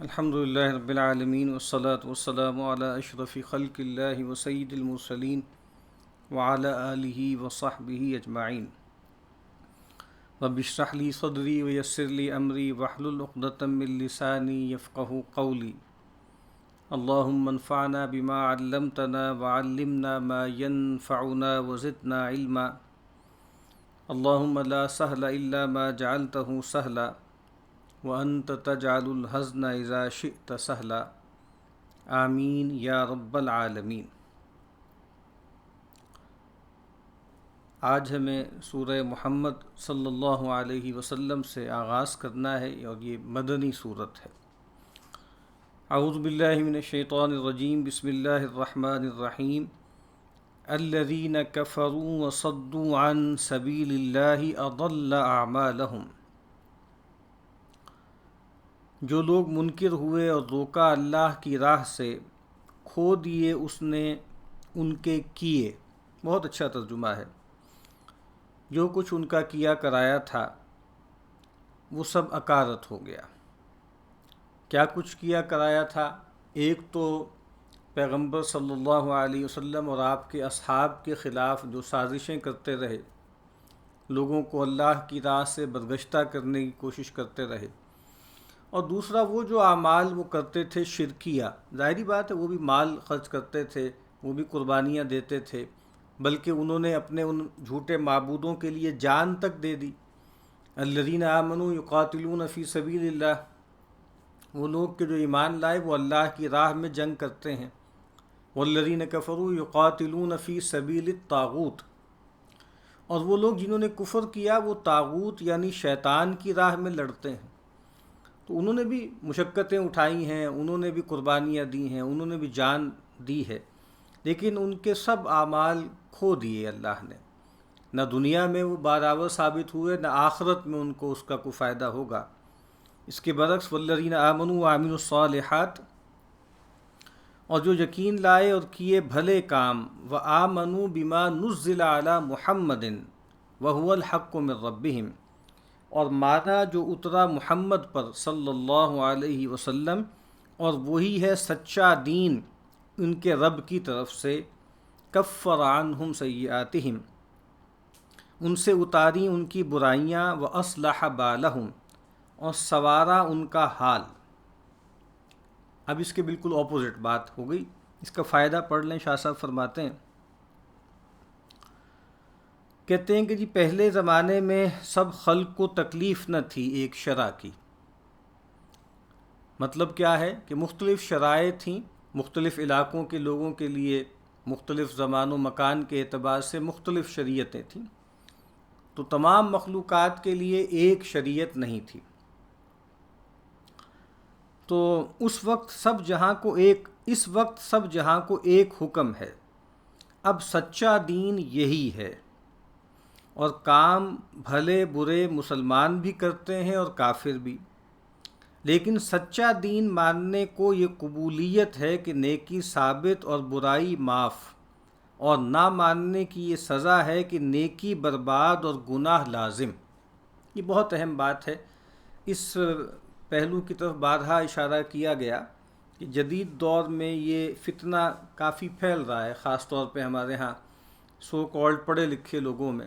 الحمد للہ رب العالمین والصلاة والسلام علی اشرف خلق اللہ وسید المرسلین وعلی آلہ وصحبہ اجمعین رب اشرح لی صدری ویسر لی امری واحلل عقدۃ من لسانی یفقہوا قولی اللہم انفعنا بما علمتنا وعلمنا ما ينفعنا وزدنا علما اللہم لا سہل الا ما جعلتہ سہلا وَأَنْتَ تَجْعَلُ الْحَزْنَ إِذَا شِئْتَ سَهْلًا آمین یا رب العالمین۔ آج ہمیں سورہ محمد صلی اللہ علیہ وسلم سے آغاز کرنا ہے اور یہ مدنی صورت ہے۔ اعوذ باللہ من الشیطان الرجیم، بسم اللہ الرحمن الرحیم۔ الذین کفروا وصدوا عن سبیل اللہ اضل اعمالہم، جو لوگ منکر ہوئے اور روکا اللہ کی راہ سے، کھو دیے اس نے ان کے کیے۔ بہت اچھا ترجمہ ہے۔ جو کچھ ان کا کیا کرایا تھا وہ سب اکارت ہو گیا۔ کیا کچھ کیا کرایا تھا؟ ایک تو پیغمبر صلی اللہ علیہ وسلم اور آپ کے اصحاب کے خلاف جو سازشیں کرتے رہے، لوگوں کو اللہ کی راہ سے برگشتہ کرنے کی کوشش کرتے رہے، اور دوسرا وہ جو اعمال وہ کرتے تھے شرکیہ، ظاہری بات ہے وہ بھی مال خرچ کرتے تھے، وہ بھی قربانیاں دیتے تھے، بلکہ انہوں نے اپنے ان جھوٹے معبودوں کے لیے جان تک دے دی۔ الذین آمنوا یقاتلون فی سبیل اللہ، وہ لوگ کہ جو ایمان لائے وہ اللہ کی راہ میں جنگ کرتے ہیں۔ والذین کفروا یقاتلون فی سبیل الطاغوت، اور وہ لوگ جنہوں نے کفر کیا وہ طاغوت یعنی شیطان کی راہ میں لڑتے ہیں۔ تو انہوں نے بھی مشقتیں اٹھائی ہیں، انہوں نے بھی قربانیاں دی ہیں، انہوں نے بھی جان دی ہے، لیکن ان کے سب اعمال کھو دیے اللہ نے۔ نہ دنیا میں وہ بارآور ثابت ہوئے، نہ آخرت میں ان کو اس کا کوئی فائدہ ہوگا۔ اس کے برعکس والذین آمنوا وعملوا الصالحات، اور جو یقین لائے اور کیے بھلے کام، وآمنوا بما نزل علی محمد وہو الحق من ربہم، اور مانا جو اترا محمد پر صلی اللہ علیہ وسلم، اور وہی ہے سچا دین ان کے رب کی طرف سے۔ کفر عنہم سیئاتہم، ان سے اتاری ان کی برائیاں، واصلح بالہم، اور سنوارا ان کا حال۔ اب اس کے بالکل اپوزٹ بات ہو گئی، اس کا فائدہ پڑھ لیں۔ شاہ صاحب فرماتے ہیں، کہتے ہیں کہ جی پہلے زمانے میں سب خلق کو تکلیف نہ تھی ایک شرع کی۔ مطلب کیا ہے کہ مختلف شرائط تھیں، مختلف علاقوں کے لوگوں کے لیے مختلف زمان و مکان کے اعتبار سے مختلف شریعتیں تھیں، تو تمام مخلوقات کے لیے ایک شریعت نہیں تھی۔ تو اس وقت سب جہاں کو ایک حکم ہے۔ اب سچا دین یہی ہے، اور کام بھلے برے مسلمان بھی کرتے ہیں اور کافر بھی، لیکن سچا دین ماننے کو یہ قبولیت ہے کہ نیکی ثابت اور برائی معاف، اور نہ ماننے کی یہ سزا ہے کہ نیکی برباد اور گناہ لازم۔ یہ بہت اہم بات ہے۔ اس پہلو کی طرف بارہا اشارہ کیا گیا کہ جدید دور میں یہ فتنہ کافی پھیل رہا ہے، خاص طور پہ ہمارے ہاں سو کالڈ پڑھے لکھے لوگوں میں،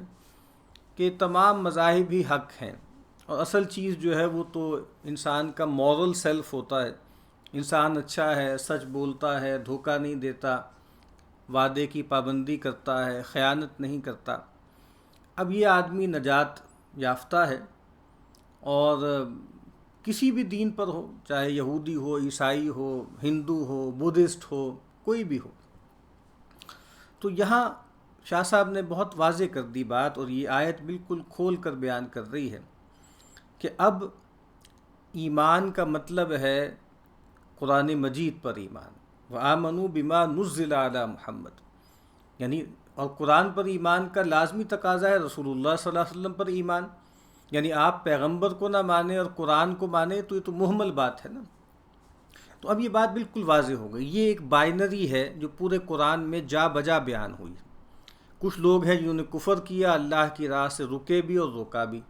کہ تمام مذاہب ہی حق ہیں، اور اصل چیز جو ہے وہ تو انسان کا مورل سیلف ہوتا ہے۔ انسان اچھا ہے، سچ بولتا ہے، دھوکہ نہیں دیتا، وعدے کی پابندی کرتا ہے، خیانت نہیں کرتا۔ اب یہ آدمی نجات یافتہ ہے، اور کسی بھی دین پر ہو، چاہے یہودی ہو، عیسائی ہو، ہندو ہو، بدھسٹ ہو، کوئی بھی ہو۔ تو یہاں شاہ صاحب نے بہت واضح کر دی بات، اور یہ آیت بالکل کھول کر بیان کر رہی ہے کہ اب ایمان کا مطلب ہے قرآن مجید پر ایمان، وآمنوا بما نزل علی محمد، یعنی اور قرآن پر ایمان کا لازمی تقاضا ہے رسول اللہ صلی اللہ علیہ وسلم پر ایمان، یعنی آپ پیغمبر کو نہ مانیں اور قرآن کو مانیں تو یہ تو محمل بات ہے نا۔ تو اب یہ بات بالکل واضح ہو گئی۔ یہ ایک بائنری ہے جو پورے قرآن میں جا بجا بیان ہوئی۔ کچھ لوگ ہیں جنہوں نے کفر کیا، اللہ کی راہ سے رکے بھی اور روکا بھی،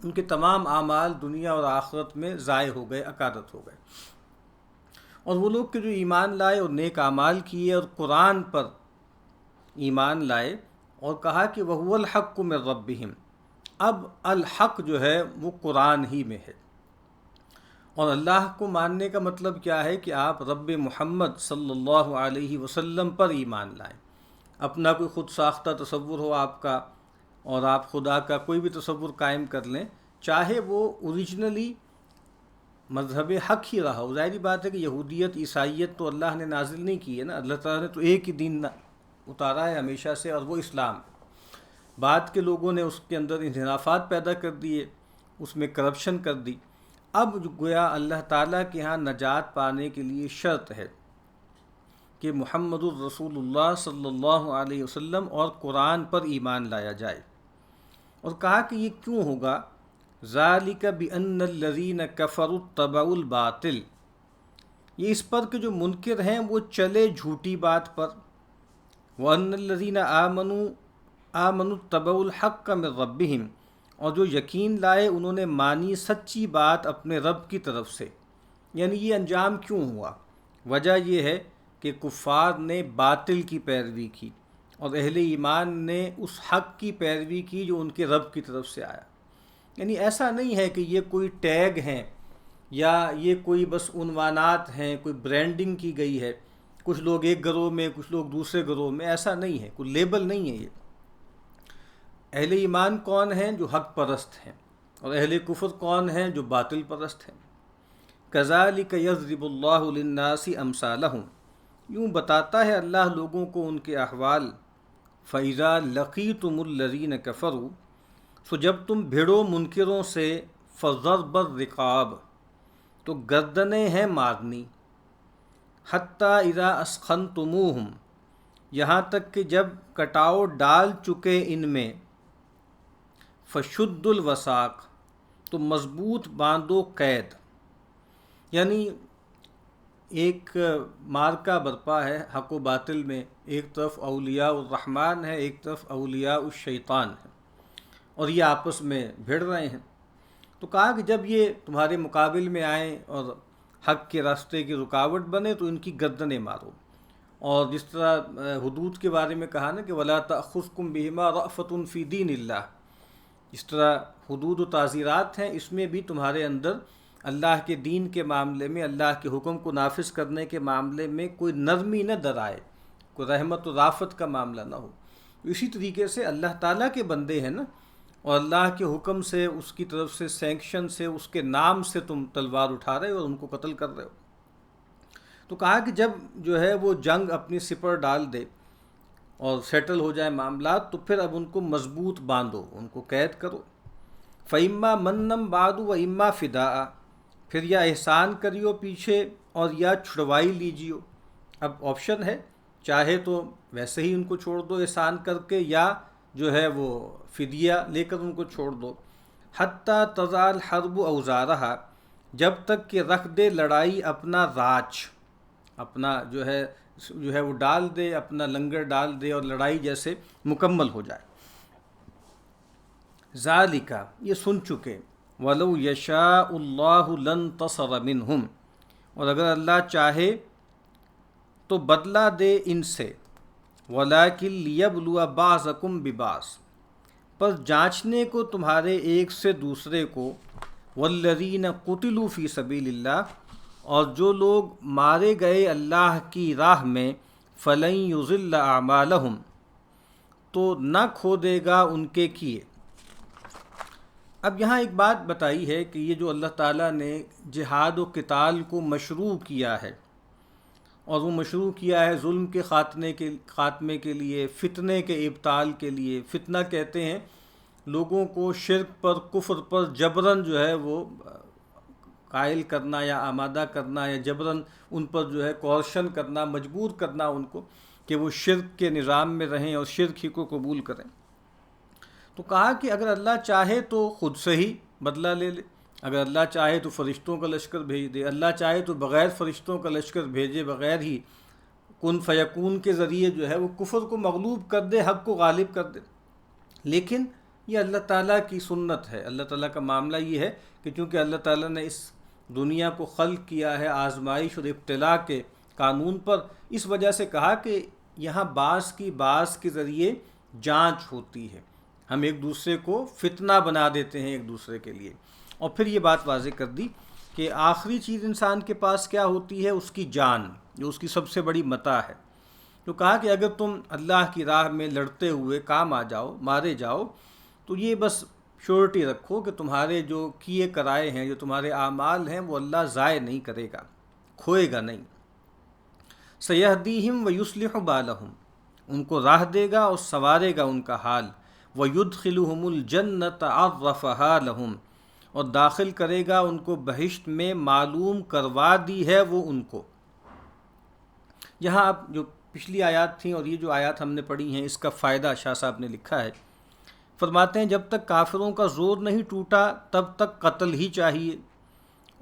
ان کے تمام اعمال دنیا اور آخرت میں ضائع ہو گئے، عقادت ہو گئے۔ اور وہ لوگ کہ جو ایمان لائے اور نیک اعمال کیے اور قرآن پر ایمان لائے اور کہا کہ وَهُوَ الْحَقُّ مِن رَبِّهِمْ، اب الحق جو ہے وہ قرآن ہی میں ہے۔ اور اللہ کو ماننے کا مطلب کیا ہے کہ آپ رب محمد صلی اللہ علیہ وسلم پر ایمان لائیں۔ اپنا کوئی خود ساختہ تصور ہو آپ کا اور آپ خدا کا کوئی بھی تصور قائم کر لیں، چاہے وہ اوریجنلی مذہب حق ہی رہا ہو۔ ظاہری بات ہے کہ یہودیت عیسائیت تو اللہ نے نازل نہیں کی ہے نا، اللہ تعالیٰ نے تو ایک ہی دین اتارا ہے ہمیشہ سے، اور وہ اسلام ہے۔ بعد کے لوگوں نے اس کے اندر انحرافات پیدا کر دیے، اس میں کرپشن کر دی۔ اب گویا اللہ تعالیٰ کے ہاں نجات پانے کے لیے شرط ہے کہ محمد الرسول اللہ صلی اللہ علیہ وسلم اور قرآن پر ایمان لایا جائے۔ اور کہا کہ یہ کیوں ہوگا؟ ذَلِكَ بِأَنَّ الَّذِينَ كَفَرُوا اتَّبَعُوا الْبَاطِلَ، یہ اس پر کہ جو منکر ہیں وہ چلے جھوٹی بات پر۔ وَأَنَّ الَّذِينَ آمَنُوا اتَّبَعُوا الْحَقَّ مِن رَبِّهِمْ، اور جو یقین لائے انہوں نے مانی سچی بات اپنے رب کی طرف سے۔ یعنی یہ انجام کیوں ہوا؟ وجہ یہ ہے کہ کفار نے باطل کی پیروی کی اور اہل ایمان نے اس حق کی پیروی کی جو ان کے رب کی طرف سے آیا۔ یعنی ایسا نہیں ہے کہ یہ کوئی ٹیگ ہیں یا یہ کوئی بس عنوانات ہیں، کوئی برانڈنگ کی گئی ہے، کچھ لوگ ایک گروہ میں کچھ لوگ دوسرے گروہ میں، ایسا نہیں ہے، کوئی لیبل نہیں ہے یہ۔ اہل ایمان کون ہیں؟ جو حق پرست ہیں، اور اہل کفر کون ہیں؟ جو باطل پرست ہیں۔ كَذَلِكَ يَضْرِبُ اللَّهُ لِلنَّاسِ أَمْثَالَهُمْ، یوں بتاتا ہے اللہ لوگوں کو ان کے احوال۔ فَإِذَا لَقِيتُمُ الَّذِينَ كَفَرُوا، سو جب تم بھیڑو منکروں سے، فَضَرْبَ الرِّقَابِ، تو گردنیں ہیں مارنی، حَتَّى إِذَا أَثْخَنْتُمُوهُمْ، یہاں تک کہ جب کٹاؤ ڈال چکے ان میں، فَشُدُّ الْوَثَاقِ، تو مضبوط باندھو قید۔ یعنی ایک مارکہ برپا ہے حق و باطل میں، ایک طرف اولیاء الرحمن ہے، ایک طرف اولیاء الشیطان ہے، اور یہ آپس میں بھیڑ رہے ہیں۔ تو کہا کہ جب یہ تمہارے مقابل میں آئیں اور حق کے راستے کی رکاوٹ بنے تو ان کی گردنیں مارو۔ اور جس طرح حدود کے بارے میں کہا نا کہ وَلَا تَأْخُذْكُمْ بِهِمَا رَأْفَةٌ فِي دِينِ اللَّهِ، اس طرح حدود و تعزیرات ہیں، اس میں بھی تمہارے اندر اللہ کے دین کے معاملے میں، اللہ کے حکم کو نافذ کرنے کے معاملے میں کوئی نرمی نہ درائے، کوئی رحمت و رافت کا معاملہ نہ ہو۔ اسی طریقے سے اللہ تعالیٰ کے بندے ہیں نا، اور اللہ کے حکم سے، اس کی طرف سے سینکشن سے، اس کے نام سے تم تلوار اٹھا رہے ہو اور ان کو قتل کر رہے ہو۔ تو کہا کہ جب جو ہے وہ جنگ اپنی سپر ڈال دے اور سیٹل ہو جائے معاملات، تو پھر اب ان کو مضبوط باندھو، ان کو قید کرو۔ فَإِمَّا مَنًّا بَعْدُ وَإِمَّا فِدَاءً، پھر یا احسان کریو پیچھے اور یا چھڑوائی لیجیو۔ اب آپشن ہے، چاہے تو ویسے ہی ان کو چھوڑ دو احسان کر کے، یا جو ہے وہ فدیہ لے کر ان کو چھوڑ دو۔ حتیٰ تضع الحرب اوزارہا، جب تک کہ رکھ دے لڑائی اپنا راچ، اپنا جو ہے وہ ڈال دے، اپنا لنگر ڈال دے اور لڑائی جیسے مکمل ہو جائے۔ ذالک، یہ سن چکے، وَلَوْ يَشَاءُ اللَّهُ لَانتَصَرَ مِنْهُمْ، اور اگر اللہ چاہے تو بدلہ دے ان سے، وَلَٰكِن لِيَبْلُوَ بَعْضَكُمْ بِبَعْضٍ، پر جانچنے کو تمہارے ایک سے دوسرے کو، وَالَّذِينَ قُتِلُوا فِي سَبِيلِ اللَّهِ، اور جو لوگ مارے گئے اللہ کی راہ میں، فَلَن يُضِلَّ أَعْمَالَهُمْ، تو نہ کھو دے گا ان کے کیے۔ اب یہاں ایک بات بتائی ہے کہ یہ جو اللہ تعالیٰ نے جہاد و قتال کو مشروع کیا ہے، اور وہ مشروع کیا ہے ظلم کے خاتمے کے لیے، فتنے کے ابطال کے لیے۔ فتنہ کہتے ہیں لوگوں کو شرک پر، کفر پر جبراً جو ہے وہ قائل کرنا یا آمادہ کرنا، یا جبراً ان پر جو ہے کورشن کرنا، مجبور کرنا ان کو کہ وہ شرک کے نظام میں رہیں اور شرک ہی کو قبول کریں۔ تو کہا کہ اگر اللہ چاہے تو خود سے ہی بدلہ لے لے، اگر اللہ چاہے تو فرشتوں کا لشکر بھیج دے، اللہ چاہے تو بغیر فرشتوں کا لشکر بھیجے بغیر ہی کن فیکون کے ذریعے جو ہے وہ کفر کو مغلوب کر دے، حق کو غالب کر دے۔ لیکن یہ اللہ تعالیٰ کی سنت ہے، اللہ تعالیٰ کا معاملہ یہ ہے کہ چونکہ اللہ تعالیٰ نے اس دنیا کو خلق کیا ہے آزمائش اور ابتلاء کے قانون پر، اس وجہ سے کہا کہ یہاں بعض کے ذریعے جانچ ہوتی ہے، ہم ایک دوسرے کو فتنہ بنا دیتے ہیں ایک دوسرے کے لیے۔ اور پھر یہ بات واضح کر دی کہ آخری چیز انسان کے پاس کیا ہوتی ہے، اس کی جان، جو اس کی سب سے بڑی متاع ہے۔ تو کہا کہ اگر تم اللہ کی راہ میں لڑتے ہوئے کام آ جاؤ، مارے جاؤ، تو یہ بس شیورٹی رکھو کہ تمہارے جو کیے کرائے ہیں، جو تمہارے اعمال ہیں، وہ اللہ ضائع نہیں کرے گا، کھوئے گا نہیں۔ سَيَهْدِيهِمْ وَيُصْلِحُ بَالَهُمْ، ان کو راہ دے گا اور سنوارے گا ان کا حال۔ وَيُدْخِلُهُمُ الْجَنَّةَ عَرَّفَهَا لَهُمْ، اور داخل کرے گا ان کو بہشت میں، معلوم کروا دی ہے وہ ان کو۔ یہاں اب جو پچھلی آیات تھیں اور یہ جو آیات ہم نے پڑھی ہیں، اس کا فائدہ شاہ صاحب نے لکھا ہے، فرماتے ہیں جب تک کافروں کا زور نہیں ٹوٹا تب تک قتل ہی چاہیے،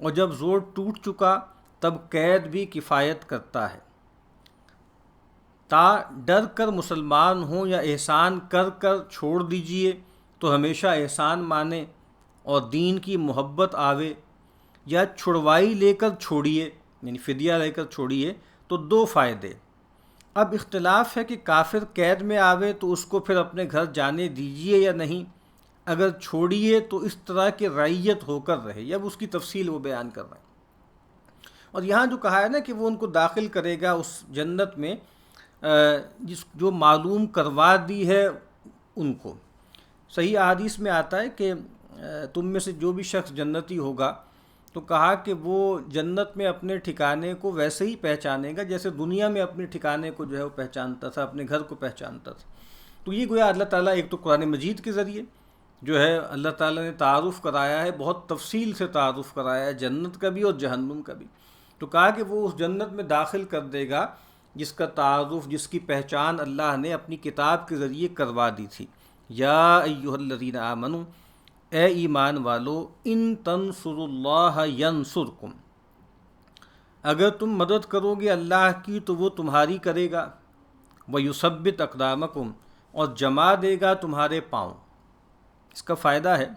اور جب زور ٹوٹ چکا تب قید بھی کفایت کرتا ہے۔ تا ڈر کر مسلمان ہوں یا احسان کر کر چھوڑ دیجئے تو ہمیشہ احسان مانے اور دین کی محبت آوے، یا چھڑوائی لے کر چھوڑیے، یعنی فدیہ لے کر چھوڑیے، تو دو فائدے۔ اب اختلاف ہے کہ کافر قید میں آوے تو اس کو پھر اپنے گھر جانے دیجئے یا نہیں، اگر چھوڑیے تو اس طرح کی رعیت ہو کر رہے، اب اس کی تفصیل وہ بیان کر رہے ہیں۔ اور یہاں جو کہا ہے نا کہ وہ ان کو داخل کرے گا اس جنت میں جو معلوم کروا دی ہے ان کو۔ صحیح احادیث میں آتا ہے کہ تم میں سے جو بھی شخص جنتی ہوگا، تو کہا کہ وہ جنت میں اپنے ٹھکانے کو ویسے ہی پہچانے گا جیسے دنیا میں اپنے ٹھکانے کو جو ہے وہ پہچانتا تھا، اپنے گھر کو پہچانتا تھا۔ تو یہ گویا اللہ تعالیٰ ایک تو قرآن مجید کے ذریعے جو ہے اللہ تعالیٰ نے تعارف کرایا ہے، بہت تفصیل سے تعارف کرایا ہے جنت کا بھی اور جہنم کا بھی۔ تو کہا کہ وہ اس جنت میں داخل کر دے گا جس کا تعارف، جس کی پہچان اللہ نے اپنی کتاب کے ذریعے کروا دی تھی۔ یا ایھا الذین آمنوا، اے ایمان والو، ان تنصروا اللہ ینصرکم، اگر تم مدد کرو گے اللہ کی تو وہ تمہاری کرے گا۔ ویثبت اقدامکم، اور جما دے گا تمہارے پاؤں۔ اس کا فائدہ ہے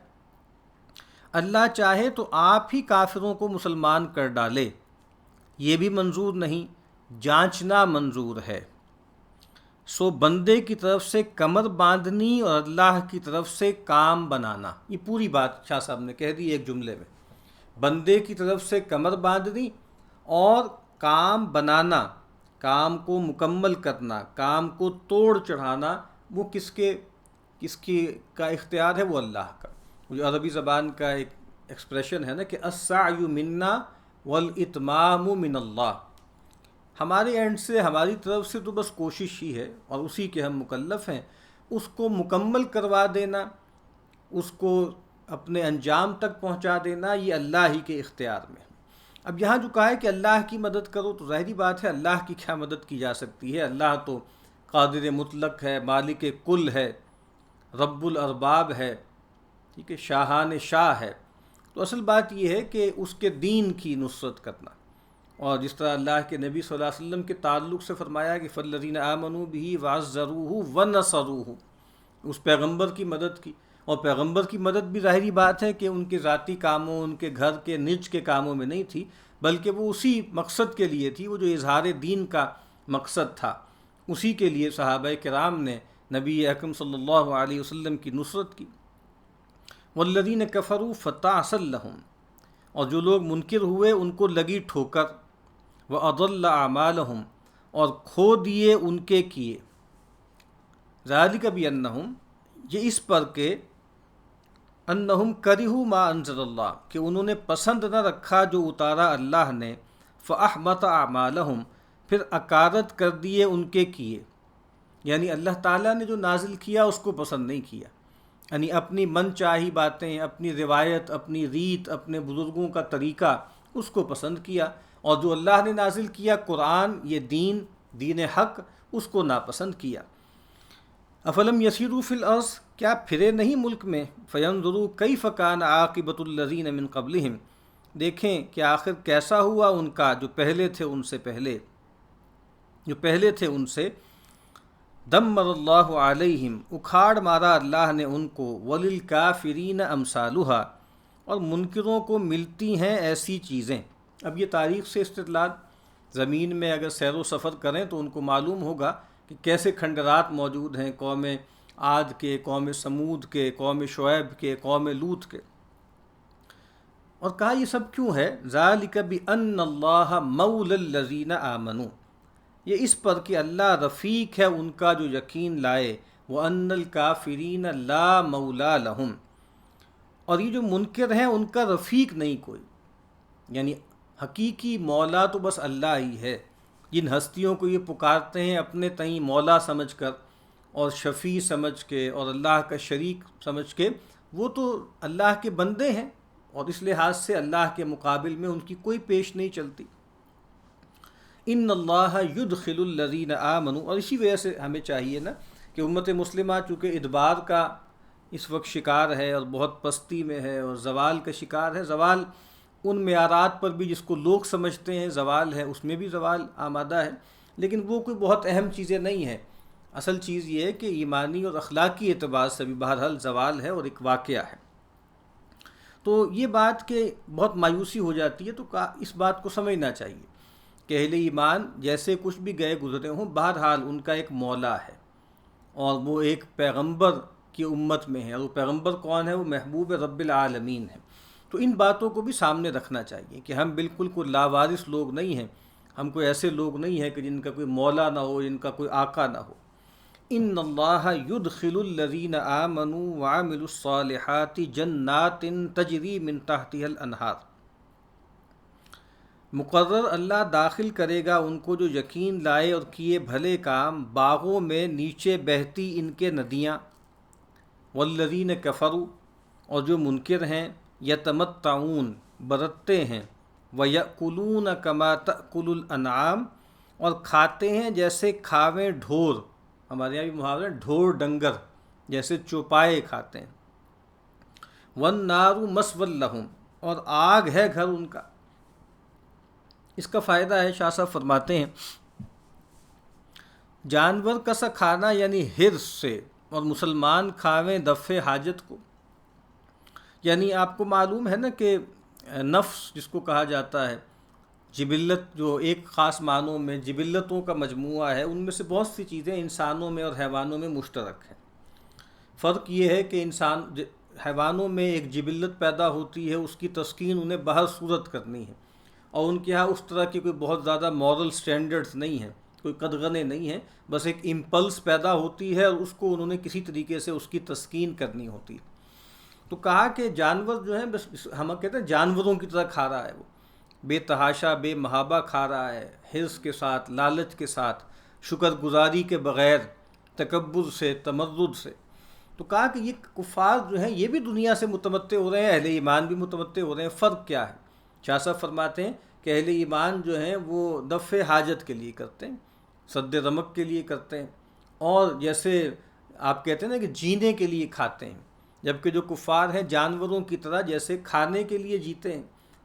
اللہ چاہے تو آپ ہی کافروں کو مسلمان کر ڈالے، یہ بھی منظور نہیں، جانچنا منظور ہے۔ سو بندے کی طرف سے کمر باندھنی اور اللہ کی طرف سے کام بنانا، یہ پوری بات شاہ صاحب نے کہہ دی ایک جملے میں۔ بندے کی طرف سے کمر باندھنی اور کام بنانا، کام کو مکمل کرنا، کام کو توڑ چڑھانا، وہ کس کا اختیار ہے؟ وہ اللہ کا۔ جو عربی زبان کا ایک ایکسپریشن ہے نا کہ السعی منا والاتمام من اللہ، ہمارے اینڈ سے، ہماری طرف سے تو بس کوشش ہی ہے اور اسی کے ہم مکلف ہیں، اس کو مکمل کروا دینا، اس کو اپنے انجام تک پہنچا دینا، یہ اللہ ہی کے اختیار میں۔ اب یہاں جو کہا ہے کہ اللہ کی مدد کرو، تو ظاہری بات ہے اللہ کی کیا مدد کی جا سکتی ہے؟ اللہ تو قادر مطلق ہے، مالک کل ہے، رب الارباب ہے، ٹھیک ہے، شاہان شاہ ہے۔ تو اصل بات یہ ہے کہ اس کے دین کی نصرت کرنا، اور جس طرح اللہ کے نبی صلی اللہ علیہ وسلم کے تعلق سے فرمایا کہ فالذین آمنوا بہ وعزروہ ونصروہ، اس پیغمبر کی مدد کی، اور پیغمبر کی مدد بھی ظاہری بات ہے کہ ان کے ذاتی کاموں، ان کے گھر کے نج کے کاموں میں نہیں تھی، بلکہ وہ اسی مقصد کے لیے تھی، وہ جو اظہار دین کا مقصد تھا، اسی کے لیے صحابہ کرام نے نبی اکرم صلی اللہ علیہ وسلم کی نصرت کی۔ والذین کفروا فتعصا لہم، اور جو لوگ منکر ہوئے ان کو لگی ٹھوکر، وَأَضَلَّ أَعْمَالَهُمْ، اور کھو دیے ان کے کیے۔ ذَلِكَ بِأَنَّهُمْ، یہ اس پر کہ انہم کرہوا ما انزل اللہ، کہ انہوں نے پسند نہ رکھا جو اتارا اللہ نے، فاحبط اعمالہم، پھر اکارت کر دیے ان کے کیے، یعنی اللہ تعالیٰ نے جو نازل کیا اس کو پسند نہیں کیا، یعنی اپنی من چاہی باتیں، اپنی روایت، اپنی ریت، اپنے بزرگوں کا طریقہ، اس کو پسند کیا، اور جو اللہ نے نازل کیا قرآن، یہ دین حق، اس کو ناپسند کیا۔ افلم یسیروا فی الارض، کیا پھرے نہیں ملک میں، فینظروا کیف کان عاقبۃ الذین من قبلہم، دیکھیں کہ آخر کیسا ہوا ان کا جو پہلے تھے ان سے، دمر اللہ علیہم، اکھاڑ مارا اللہ نے ان کو، وللکافرین امثالھا، اور منکروں کو ملتی ہیں ایسی چیزیں۔ اب یہ تاریخ سے استدلال، زمین میں اگر سیر و سفر کریں تو ان کو معلوم ہوگا کہ کیسے کھنڈرات موجود ہیں قوم عاد کے، قوم سمود کے، قوم شعیب کے، قوم لوط کے۔ اور کہا یہ سب کیوں ہے؟ ذالک بأن اللہ مولی الذین آمنوا، یہ اس پر کہ اللہ رفیق ہے ان کا جو یقین لائے، وَأَنَّ الْكَافِرِينَ لَا مَوْلَى لَهُمْ، اور یہ جو منکر ہیں ان کا رفیق نہیں کوئی، یعنی حقیقی مولا تو بس اللہ ہی ہے۔ جن ہستیوں کو یہ پکارتے ہیں اپنے تئیں مولا سمجھ کر اور شفیع سمجھ کے اور اللہ کا شریک سمجھ کے، وہ تو اللہ کے بندے ہیں، اور اس لحاظ سے اللہ کے مقابل میں ان کی کوئی پیش نہیں چلتی۔ ان اللہ یدخل الذین آمنوا، اور اسی وجہ سے ہمیں چاہیے نا کہ امت مسلمہ چونکہ ادبار کا اس وقت شکار ہے اور بہت پستی میں ہے اور زوال کا شکار ہے، زوال ان معیارات پر بھی جس کو لوگ سمجھتے ہیں زوال ہے، اس میں بھی زوال آمادہ ہے، لیکن وہ کوئی بہت اہم چیزیں نہیں ہیں۔ اصل چیز یہ ہے کہ ایمانی اور اخلاقی اعتبار سے بھی بہرحال زوال ہے اور ایک واقعہ ہے۔ تو یہ بات کہ بہت مایوسی ہو جاتی ہے، تو اس بات کو سمجھنا چاہیے کہ اہل ایمان جیسے کچھ بھی گئے گزرے ہوں، بہرحال ان کا ایک مولا ہے، اور وہ ایک پیغمبر کی امت میں ہے، اور وہ پیغمبر کون ہے؟ وہ محبوب رب العالمین ہے۔ تو ان باتوں کو بھی سامنے رکھنا چاہیے کہ ہم بالکل کوئی لاوارث لوگ نہیں ہیں، ہم کوئی ایسے لوگ نہیں ہیں کہ جن کا کوئی مولا نہ ہو، جن کا کوئی آقا نہ ہو۔ ان اللہ یدخل الذین آمنوا وعملوا الصالحات جنات تجری من تحتها الانہار، مقرر اللہ داخل کرے گا ان کو جو یقین لائے اور کیے بھلے کام، باغوں میں نیچے بہتی ان کے ندیاں۔ والذین کفروا، اور جو منکر ہیں، یتمتعون، برتتے ہیں، ویأکلون کما تأکل الانعام، اور کھاتے ہیں جیسے کھاویں ڈھور، ہمارے یہاں بھی محاورہ ہے ڈھور ڈنگر، جیسے چوپائے کھاتے ہیں۔ والنار مثوی لہم، اور آگ ہے گھر ان کا۔ اس کا فائدہ ہے، شاہ صاحب فرماتے ہیں، جانور کا سا کھانا یعنی حرص سے، اور مسلمان کھاویں دفع حاجت کو۔ یعنی آپ کو معلوم ہے نا کہ نفس جس کو کہا جاتا ہے، جبلت، جو ایک خاص معنوں میں جبلتوں کا مجموعہ ہے، ان میں سے بہت سی چیزیں انسانوں میں اور حیوانوں میں مشترک ہیں۔ فرق یہ ہے کہ حیوانوں میں ایک جبلت پیدا ہوتی ہے، اس کی تسکین انہیں بہر صورت کرنی ہے، اور ان کے ہاں اس طرح کی کوئی بہت زیادہ مورل سٹینڈرڈز نہیں ہیں، کوئی قدغنیں نہیں ہیں، بس ایک امپلس پیدا ہوتی ہے اور اس کو انہوں نے کسی طریقے سے اس کی تسکین کرنی ہوتی ہے۔ تو کہا کہ جانور جو ہیں، بس ہم کہتے ہیں جانوروں کی طرح کھا رہا ہے، وہ بے تحاشا بے محابہ کھا رہا ہے، حرص کے ساتھ، لالچ کے ساتھ، شکر گزاری کے بغیر، تکبر سے، تمرد سے۔ تو کہا کہ یہ کفار جو ہیں یہ بھی دنیا سے متمتع ہو رہے ہیں، اہل ایمان بھی متمتع ہو رہے ہیں، فرق کیا ہے؟ شاہ صاحب فرماتے ہیں کہ اہل ایمان جو ہیں وہ دفع حاجت کے لیے کرتے ہیں، سد رمق کے لیے کرتے ہیں، اور جیسے آپ کہتے ہیں نا کہ جینے کے لیے کھاتے ہیں، جبکہ جو کفار ہیں جانوروں کی طرح جیسے کھانے کے لیے جیتے ہیں،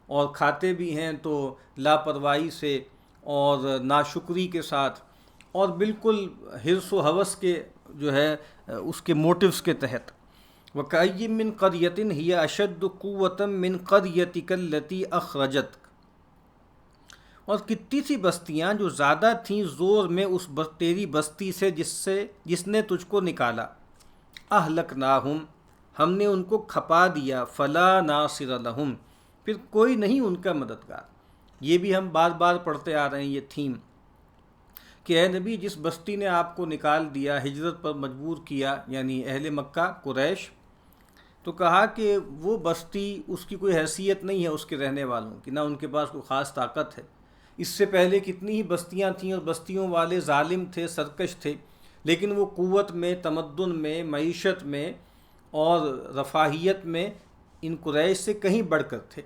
اور کھاتے بھی ہیں تو لاپرواہی سے اور ناشکری کے ساتھ، اور بالکل حرص و ہوس کے جو ہے اس کے موٹیوز کے تحت۔ وَكَأَيٍّ مِّن قَرْيَةٍ هِيَ أَشَدُّ قُوَّةً مِّن قَرْيَتِكَ الَّتِي أَخْرَجَتْكَ، اور کتنی سی بستیاں جو زیادہ تھیں زور میں اس تیری بستی سے جس نے تجھ کو نکالا۔ أَهْلَكْنَاهُمْ، ہم نے ان کو کھپا دیا، فَلَا نَاصِرَ لَهُمْ، پھر کوئی نہیں ان کا مددگار۔ یہ بھی ہم بار بار پڑھتے آ رہے ہیں یہ تھیم کہ اے نبی، جس بستی نے آپ کو نکال دیا، ہجرت پر مجبور کیا، یعنی اہل مکہ قریش، تو کہا کہ وہ بستی اس کی کوئی حیثیت نہیں ہے اس کے رہنے والوں کی، نہ ان کے پاس کوئی خاص طاقت ہے۔ اس سے پہلے کتنی ہی بستیاں تھیں اور بستیوں والے ظالم تھے، سرکش تھے، لیکن وہ قوت میں، تمدن میں، معیشت میں اور رفاہیت میں ان قریش سے کہیں بڑھ کر تھے۔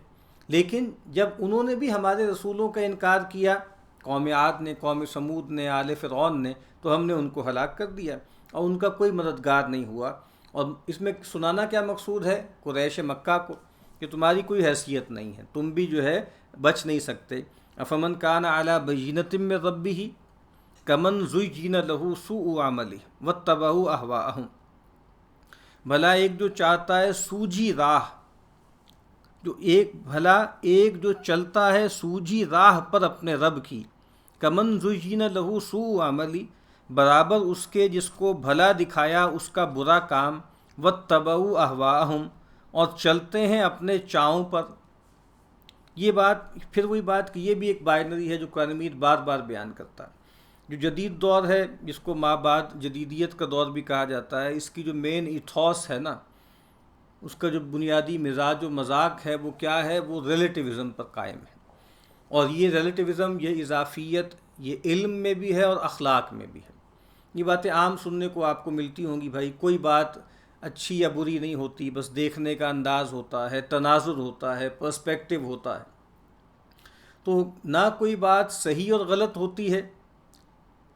لیکن جب انہوں نے بھی ہمارے رسولوں کا انکار کیا، قوم عاد نے، قوم سمود نے، آل فرعون نے، تو ہم نے ان کو ہلاک کر دیا، اور ان کا کوئی مددگار نہیں ہوا۔ اور اس میں سنانا کیا مقصود ہے قریش مکہ کو کہ تمہاری کوئی حیثیت نہیں ہے، تم بھی جو ہے بچ نہیں سکتے۔ افمن کان علی بینۃ من ربہ، کمن زُیّن لہ سوء عملہ واتبعوا اہواءہم، بھلا ایک جو چاہتا ہے سوجھی راہ، ایک جو چلتا ہے سوجھی راہ پر اپنے رب کی، کمن زُیّن لہ سوء عملی، برابر اس کے جس کو بھلا دکھایا اس کا برا کام، واتبعوا اہواءہم، اور چلتے ہیں اپنے چاؤں پر۔ یہ بات پھر وہی بات کہ یہ بھی ایک بائنری ہے جو قرآن مجید بار بار بیان کرتا ہے۔ جو جدید دور ہے جس کو ما بعد جدیدیت کا دور بھی کہا جاتا ہے، اس کی جو مین ایتھوس ہے نا، اس کا جو بنیادی مزاج و مذاق ہے وہ کیا ہے؟ وہ ریلیٹیوزم پر قائم ہے، اور یہ ریلیٹیوزم، یہ اضافیت، یہ علم میں بھی ہے اور اخلاق میں بھی ہے۔ یہ باتیں عام سننے کو آپ کو ملتی ہوں گی، بھائی کوئی بات اچھی یا بری نہیں ہوتی، بس دیکھنے کا انداز ہوتا ہے، تناظر ہوتا ہے، پرسپیکٹیو ہوتا ہے۔ تو نہ کوئی بات صحیح اور غلط ہوتی ہے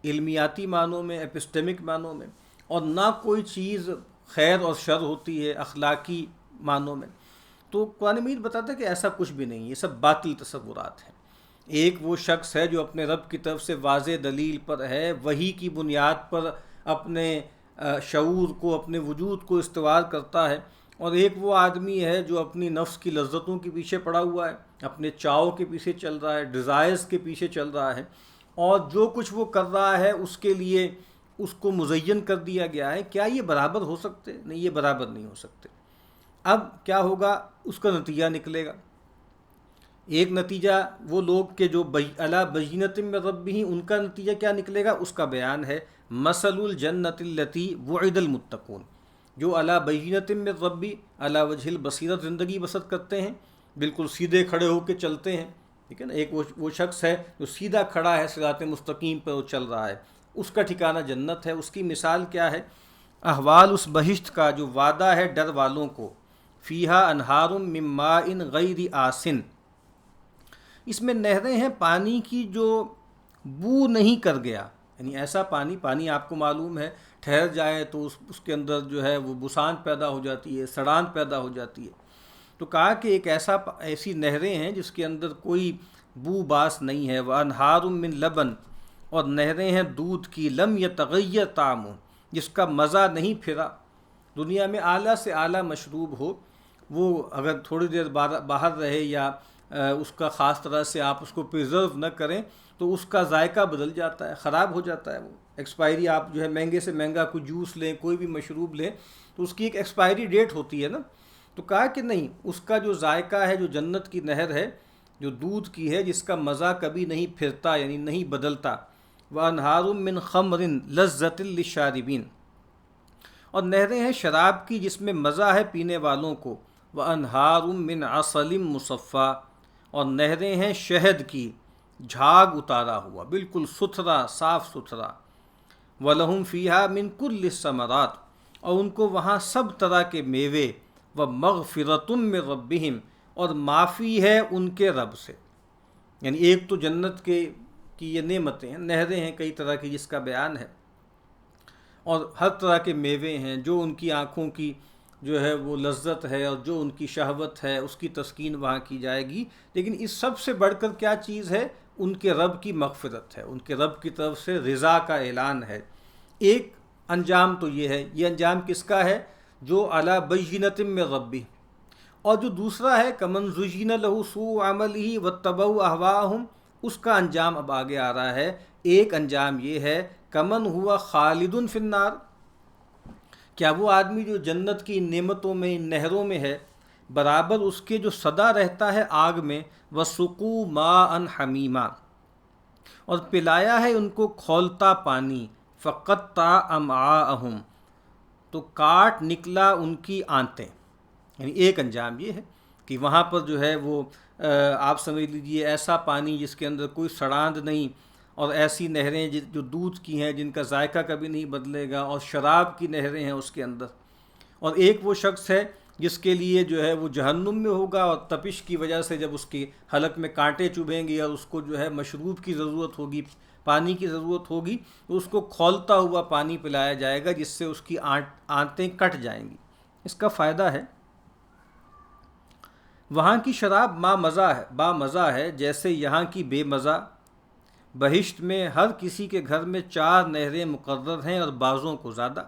علمیاتی معنوں میں، ایپسٹیمک معنوں میں، اور نہ کوئی چیز خیر اور شر ہوتی ہے اخلاقی معنوں میں۔ تو قرآن مجید بتاتا ہے کہ ایسا کچھ بھی نہیں، یہ سب باطل تصورات ہیں۔ ایک وہ شخص ہے جو اپنے رب کی طرف سے واضح دلیل پر ہے، وحی کی بنیاد پر اپنے شعور کو، اپنے وجود کو استوار کرتا ہے، اور ایک وہ آدمی ہے جو اپنی نفس کی لذتوں کے پیچھے پڑا ہوا ہے، اپنے چاؤ کے پیچھے چل رہا ہے، ڈیزائرز کے پیچھے چل رہا ہے، اور جو کچھ وہ کر رہا ہے اس کے لیے اس کو مزین کر دیا گیا ہے۔ کیا یہ برابر ہو سکتے؟ نہیں، یہ برابر نہیں ہو سکتے۔ اب کیا ہوگا؟ اس کا نتیجہ نکلے گا۔ ایک نتیجہ وہ لوگ کہ جو علی بینۃ من ربہم، ان کا نتیجہ کیا نکلے گا؟ اس کا بیان ہے، مثل الجنۃ التی وعد المتقون، جو علی بینۃ من ربی، علی وجہ البصیرت زندگی بسر کرتے ہیں، بالکل سیدھے کھڑے ہو کے چلتے ہیں، ٹھیک ہے نا۔ ایک وہ شخص ہے جو سیدھا کھڑا ہے، صراط مستقیم پر وہ چل رہا ہے، اس کا ٹھکانہ جنت ہے۔ اس کی مثال کیا ہے؟ احوال اس بہشت کا جو وعدہ ہے ڈر والوں کو، فیہا انہار من ماء غیر آسن، اس میں نہریں ہیں پانی کی جو بو نہیں کر گیا، یعنی ایسا پانی آپ کو معلوم ہے ٹھہر جائے تو اس کے اندر جو ہے وہ بسان پیدا ہو جاتی ہے، سڑان پیدا ہو جاتی ہے۔ تو کہا کہ ایک ایسی نہریں ہیں جس کے اندر کوئی بو باس نہیں ہے، وَأَنْهَارٌ مِّن لَبَن، اور نہریں ہیں دودھ کی، لم یتغیر طعمہ، جس کا مزہ نہیں پھرا۔ دنیا میں اعلیٰ سے اعلیٰ مشروب ہو، وہ اگر تھوڑی دیر باہر رہے یا اس کا خاص طرح سے آپ اس کو پریزرو نہ کریں تو اس کا ذائقہ بدل جاتا ہے، خراب ہو جاتا ہے۔ وہ ایکسپائری، آپ جو ہے مہنگے سے مہنگا کوئی جوس لیں، کوئی بھی مشروب لیں تو اس کی ایک ایکسپائری ڈیٹ ہوتی ہے نا۔ تو کہا کہ نہیں، اس کا جو ذائقہ ہے، جو جنت کی نہر ہے جو دودھ کی ہے، جس کا مزہ کبھی نہیں پھرتا، یعنی نہیں بدلتا، وَأَنْهَارٌ مِّن خَمْرٍ لَذَّةٍ لِّلشَّارِبِينَ، اور نہریں ہیں شراب کی جس میں مزہ ہے پینے والوں کو، وَأَنْهَارٌ مِّنْ عَسَلٍ مُّصَفًّى، اور نہریں ہیں شہد کی، جھاگ اتارا ہوا، بالکل ستھرا، صاف ستھرا، وَلَهُمْ فِيهَا مِنْ كُلِّ الثَّمَرَاتِ، اور ان کو وہاں سب طرح کے میوے، وَمَغْفِرَةٌ مِّن رَبِّهِمْ، اور معافی ہے ان کے رب سے۔ یعنی ایک تو جنت کی یہ نعمتیں ہیں، نہریں ہیں کئی طرح کی جس کا بیان ہے، اور ہر طرح کے میوے ہیں، جو ان کی آنکھوں کی جو ہے وہ لذت ہے اور جو ان کی شہوت ہے اس کی تسکین وہاں کی جائے گی۔ لیکن اس سب سے بڑھ کر کیا چیز ہے؟ ان کے رب کی مغفرت ہے، ان کے رب کی طرف سے رضا کا اعلان ہے۔ ایک انجام تو یہ ہے، یہ انجام کس کا ہے؟ جو علی بینۃ من ربہ، اور جو دوسرا ہے کمن زُیّن لہ سوء عملہ واتبعوا اہواءہم، اس کا انجام اب آگے آ رہا ہے۔ ایک انجام یہ ہے کمن ہوا خالد فی النار، کیا وہ آدمی جو جنت کی نعمتوں میں، نہروں میں ہے، برابر اس کے جو سدا رہتا ہے آگ میں، وَسُقُوا مَاءً حَمِیمًا، اور پلایا ہے ان کو کھولتا پانی، فَقَطَّعَ أَمْعَاءَهُمْ، تو کاٹ نکلا ان کی آنتیں۔ یعنی ایک انجام یہ ہے کہ وہاں پر جو ہے وہ آپ سمجھ لیجئے ایسا پانی جس کے اندر کوئی سڑاند نہیں، اور ایسی نہریں جو دودھ کی ہیں جن کا ذائقہ کبھی نہیں بدلے گا، اور شراب کی نہریں ہیں اس کے اندر۔ اور ایک وہ شخص ہے جس کے لیے جو ہے وہ جہنم میں ہوگا، اور تپش کی وجہ سے جب اس کی حلق میں کانٹے چبھیں گے اور اس کو جو ہے مشروب کی ضرورت ہوگی، پانی کی ضرورت ہوگی، تو اس کو کھولتا ہوا پانی پلایا جائے گا جس سے اس کی آنتیں کٹ جائیں گی۔ اس کا فائدہ ہے وہاں کی شراب با مزہ ہے جیسے یہاں کی بے مزہ، بہشت میں ہر کسی کے گھر میں 4 نہریں مقرر ہیں اور بعضوں کو زیادہ.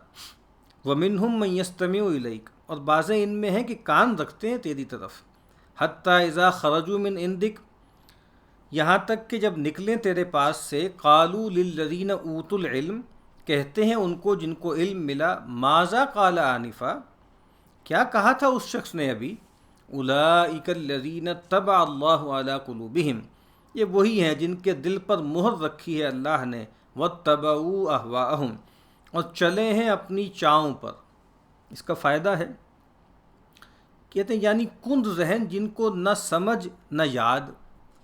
وَمِنْهُمْ مَنْ يَسْتَمِعُ إِلَيْكَ، اور بعضیں ان میں ہیں کہ کان رکھتے ہیں تیری طرف. حَتَّى إِذَا خَرَجُوا مِنْ عِنْدِكَ، یہاں تک کہ جب نکلیں تیرے پاس سے، قَالُوا لِلَّذِينَ أُوتُوا الْعِلْمَ، کہتے ہیں ان کو جن کو علم ملا، ماذا قال آنفا، کیا کہا تھا اس شخص نے ابھی، اولئک الذین طبع اللہ علی قلوبہم، یہ وہی ہیں جن کے دل پر مہر رکھی ہے اللہ نے، واتبعوا اہواءہم، اور چلے ہیں اپنی چاؤں پر. اس کا فائدہ ہے، کہتے ہیں یعنی کند ذہن جن کو نہ سمجھ نہ یاد.